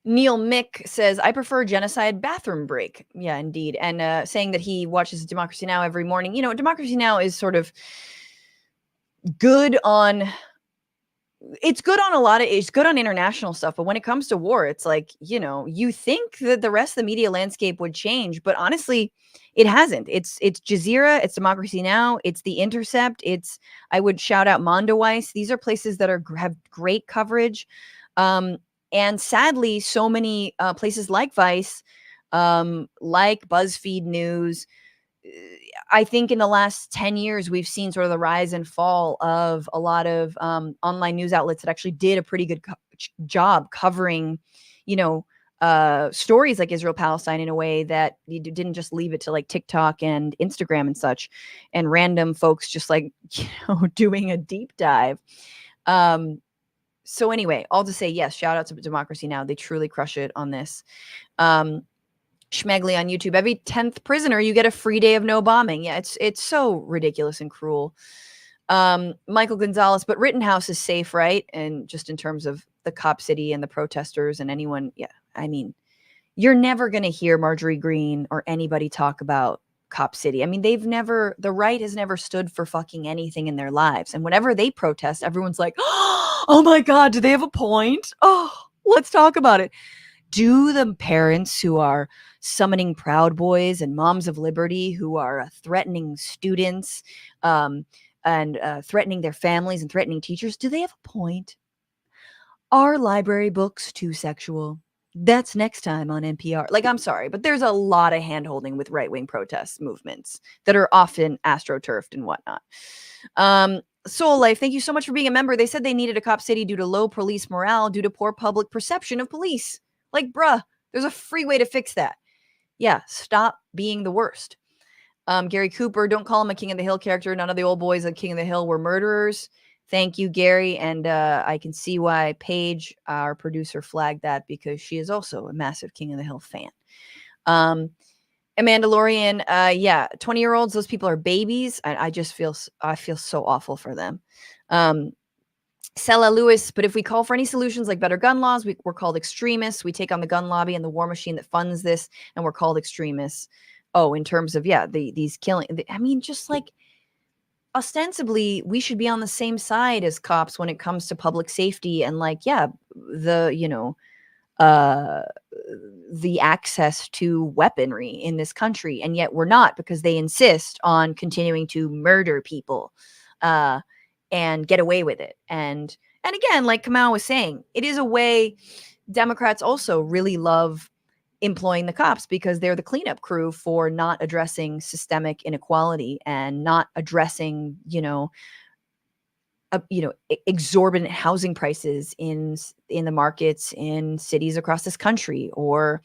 Mick says, I prefer Genocide bathroom break. Yeah, indeed. And saying that he watches Democracy Now! Every morning. Democracy Now! Is sort of good on... It's good on it's good on international stuff, but when it comes to war, it's like, you think that the rest of the media landscape would change, but honestly, it hasn't. It's Jazeera, it's Democracy Now!, it's The Intercept, I would shout out Mondoweiss. These are places that have great coverage. And sadly, so many places like Vice, like BuzzFeed News, I think in the last 10 years, we've seen sort of the rise and fall of a lot of online news outlets that actually did a pretty good job covering, you know, stories like Israel-Palestine in a way that you didn't just leave it to like TikTok and Instagram and such, and random folks just like, doing a deep dive. So anyway, all to say, yes, shout out to Democracy Now! They truly crush it on this. Schmegley on YouTube, every 10th prisoner, you get a free day of no bombing. Yeah, it's so ridiculous and cruel. Michael Gonzalez, but Rittenhouse is safe, right? And just in terms of the cop city and the protesters and anyone, yeah, I mean, you're never going to hear Marjorie Greene or anybody talk about Cop City. I mean, the right has never stood for fucking anything in their lives. And whenever they protest, everyone's like, oh my God, do they have a point? Oh, let's talk about it. Do the parents who are summoning Proud Boys and Moms of Liberty who are threatening students and threatening their families and threatening teachers, do they have a point? Are library books too sexual? That's next time on NPR. Like, I'm sorry, but there's a lot of hand-holding with right-wing protest movements that are often astroturfed and whatnot. Soul Life, thank you so much for being a member. They said they needed a cop city due to low police morale, due to poor public perception of police. Like, bruh, there's a free way to fix that. Yeah, stop being the worst. Gary Cooper, don't call him a King of the Hill character. None of the old boys at King of the Hill were murderers. Thank you, Gary. And I can see why Paige, our producer, flagged that because she is also a massive King of the Hill fan. Mandalorian, yeah, 20-year-olds, those people are babies. I feel so awful for them. Sella Lewis, but if we call for any solutions like better gun laws, we're called extremists. We take on the gun lobby and the war machine that funds this, and we're called extremists. Oh, in terms of, yeah, these killing. I mean, just like, ostensibly, we should be on the same side as cops when it comes to public safety and, like, yeah, the access to weaponry in this country. And yet we're not, because they insist on continuing to murder people and get away with it. And again, like Kamau was saying, it is a way Democrats also really love employing the cops because they're the cleanup crew for not addressing systemic inequality and not addressing, exorbitant housing prices in the markets in cities across this country, or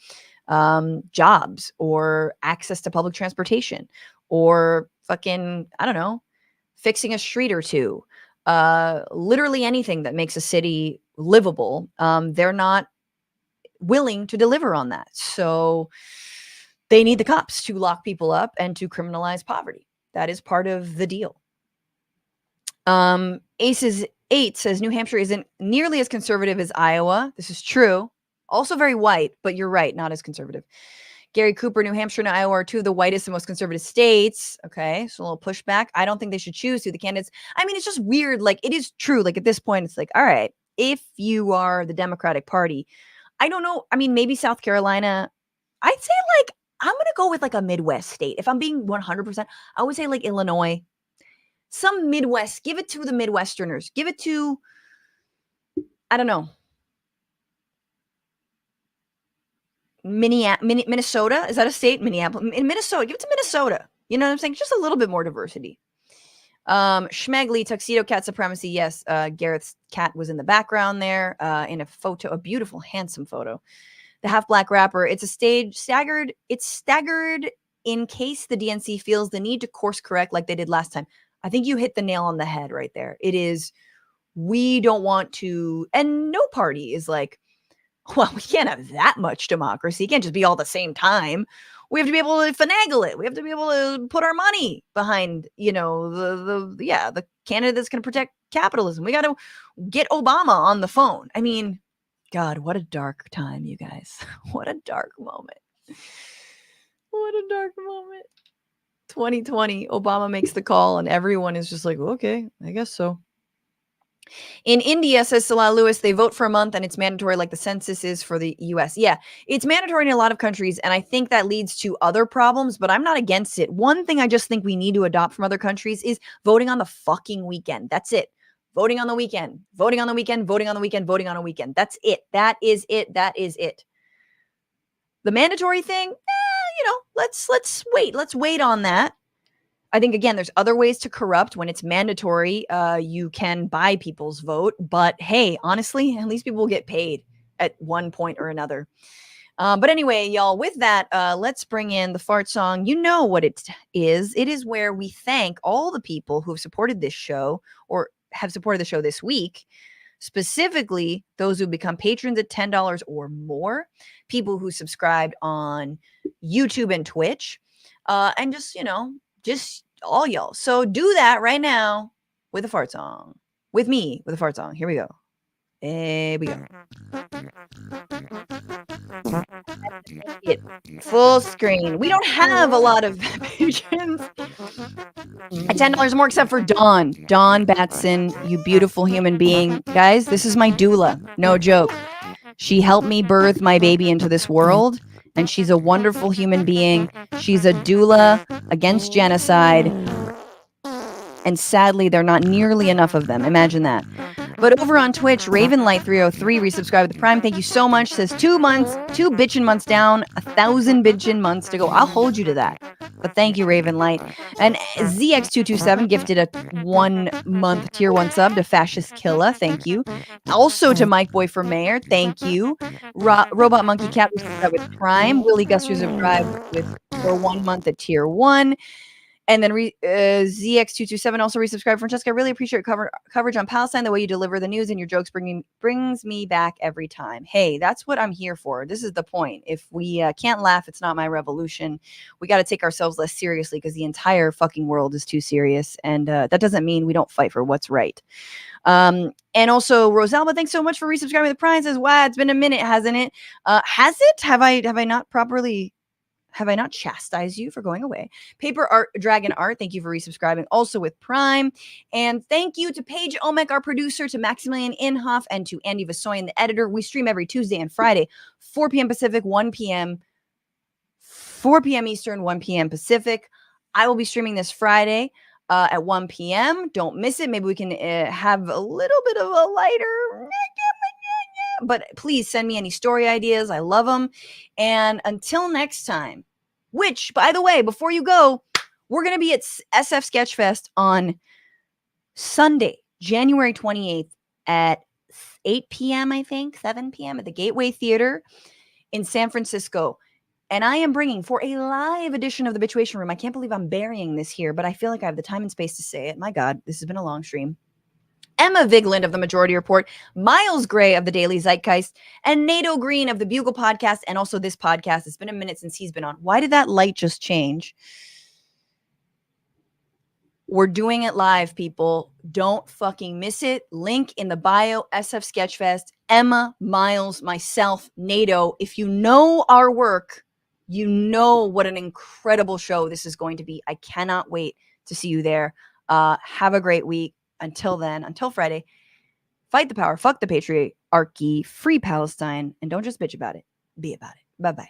jobs, or access to public transportation, or fucking, I don't know, fixing a street or two, literally anything that makes a city livable. They're not willing to deliver on that. So they need the cops to lock people up and to criminalize poverty. That is part of the deal. Aces 8 says New Hampshire isn't nearly as conservative as Iowa. This is true. Also very white, but you're right, not as conservative. Gary Cooper, New Hampshire and Iowa are two of the whitest and most conservative states. Okay, so a little pushback. I don't think they should choose who the candidates. I mean, it's just weird. Like, it is true. Like, at this point, it's like, all right, if you are the Democratic Party, I don't know. I mean, maybe South Carolina. I'd say, like, I'm going to go with, like, a Midwest state. If I'm being 100%, I would say, like, Illinois. Some Midwest. Give it to the Midwesterners. Give it to, I don't know, Minnesota. Is that a state? Minneapolis. In Minnesota. Give it to Minnesota. You know what I'm saying? Just a little bit more diversity. Schmegley, Tuxedo Cat Supremacy. Yes, Gareth's cat was in the background there in a photo, a beautiful, handsome photo. The half black rapper. It's a stage staggered. It's staggered in case the DNC feels the need to course correct like they did last time. I think you hit the nail on the head right there. It is, we don't want to, and no party is like, well, we can't have that much democracy. It can't just be all the same time. We have to be able to finagle it. We have to be able to put our money behind, the candidate that's going to protect capitalism. We got to get Obama on the phone. I mean, God, what a dark time, you guys. What a dark moment. What a dark moment. 2020, Obama makes the call and everyone is just like, okay, I guess so. In India, says Salah Lewis, they vote for a month and it's mandatory like the census is for the US. Yeah, it's mandatory in a lot of countries, and I think that leads to other problems, but I'm not against it. One thing I just think we need to adopt from other countries is voting on the fucking weekend. That's it. Voting on the weekend. Voting on the weekend. Voting on the weekend. Voting on a weekend. That's it. That is it. That is it. The mandatory thing, let's wait on that. I think, again, there's other ways to corrupt. When it's mandatory, you can buy people's vote. But hey, honestly, at least people will get paid at one point or another. But anyway, y'all, with that, let's bring in the fart song. You know what it is. It is where we thank all the people who have supported this show or have supported the show this week. Specifically, those who become patrons at $10 or more, people who subscribed on YouTube and Twitch, and just all y'all. So do that right now with a fart song. With me, with a fart song. Here we go. Here we go. It full screen. We don't have a lot of patrons at $10 more, except for Dawn Batson, you beautiful human being. Guys, this is my doula. No joke. She helped me birth my baby into this world, and she's a wonderful human being. She's a doula against genocide, and sadly, there are not nearly enough of them. Imagine that. But over on Twitch, Ravenlight303 resubscribed with the Prime. Thank you so much. Says 2 months, 2 bitchin' months down, 1,000 bitchin' months to go. I'll hold you to that. But thank you, Ravenlight. And ZX227 gifted a 1 month tier 1 sub to Fascist Killa. Thank you. Also to Mike Boy for Mayor. Thank you. Robot Monkey Cat resubscribed with Prime. Willie Gus resubscribed for 1 month at tier 1. And then ZX227 also resubscribed. Francesca, I really appreciate coverage on Palestine. The way you deliver the news and your jokes brings me back every time. Hey, that's what I'm here for. This is the point. If we can't laugh, it's not my revolution. We got to take ourselves less seriously because the entire fucking world is too serious. And that doesn't mean we don't fight for what's right. And also, Rosalba, thanks so much for resubscribing to the Prime. Says, wow, it's been a minute, hasn't it? Has it? Have I not properly... Have I not chastised you for going away? Paper Art Dragon Art, thank you for resubscribing also with Prime. And thank you to Paige Omek, our producer, to Maximilian Inhofe, and to Andy Vasoyan, the editor. We stream every Tuesday and Friday, 4 p.m. Pacific, 4 p.m. Eastern, 1 p.m. Pacific. I will be streaming this Friday at 1 p.m. Don't miss it. Maybe we can have a little bit of a lighter... But please send me any story ideas. I love them. And until next time, which, by the way, before you go, we're going to be at SF Sketchfest on Sunday, January 28th at 8 p.m., I think, 7 p.m. at the Gateway Theater in San Francisco. And I am bringing for a live edition of the Bitchuation Room. I can't believe I'm burying this here, but I feel like I have the time and space to say it. My God, this has been a long stream. Emma Vigland of the Majority Report, Miles Gray of the Daily Zeitgeist, and Nato Green of the Bugle Podcast, and also this podcast. It's been a minute since he's been on. Why did that light just change? We're doing it live, people. Don't fucking miss it. Link in the bio, SF Sketchfest, Emma, Miles, myself, Nato. If you know our work, you know what an incredible show this is going to be. I cannot wait to see you there. Have a great week. Until then, until Friday, fight the power, fuck the patriarchy, free Palestine, and don't just bitch about it. Be about it. Bye-bye.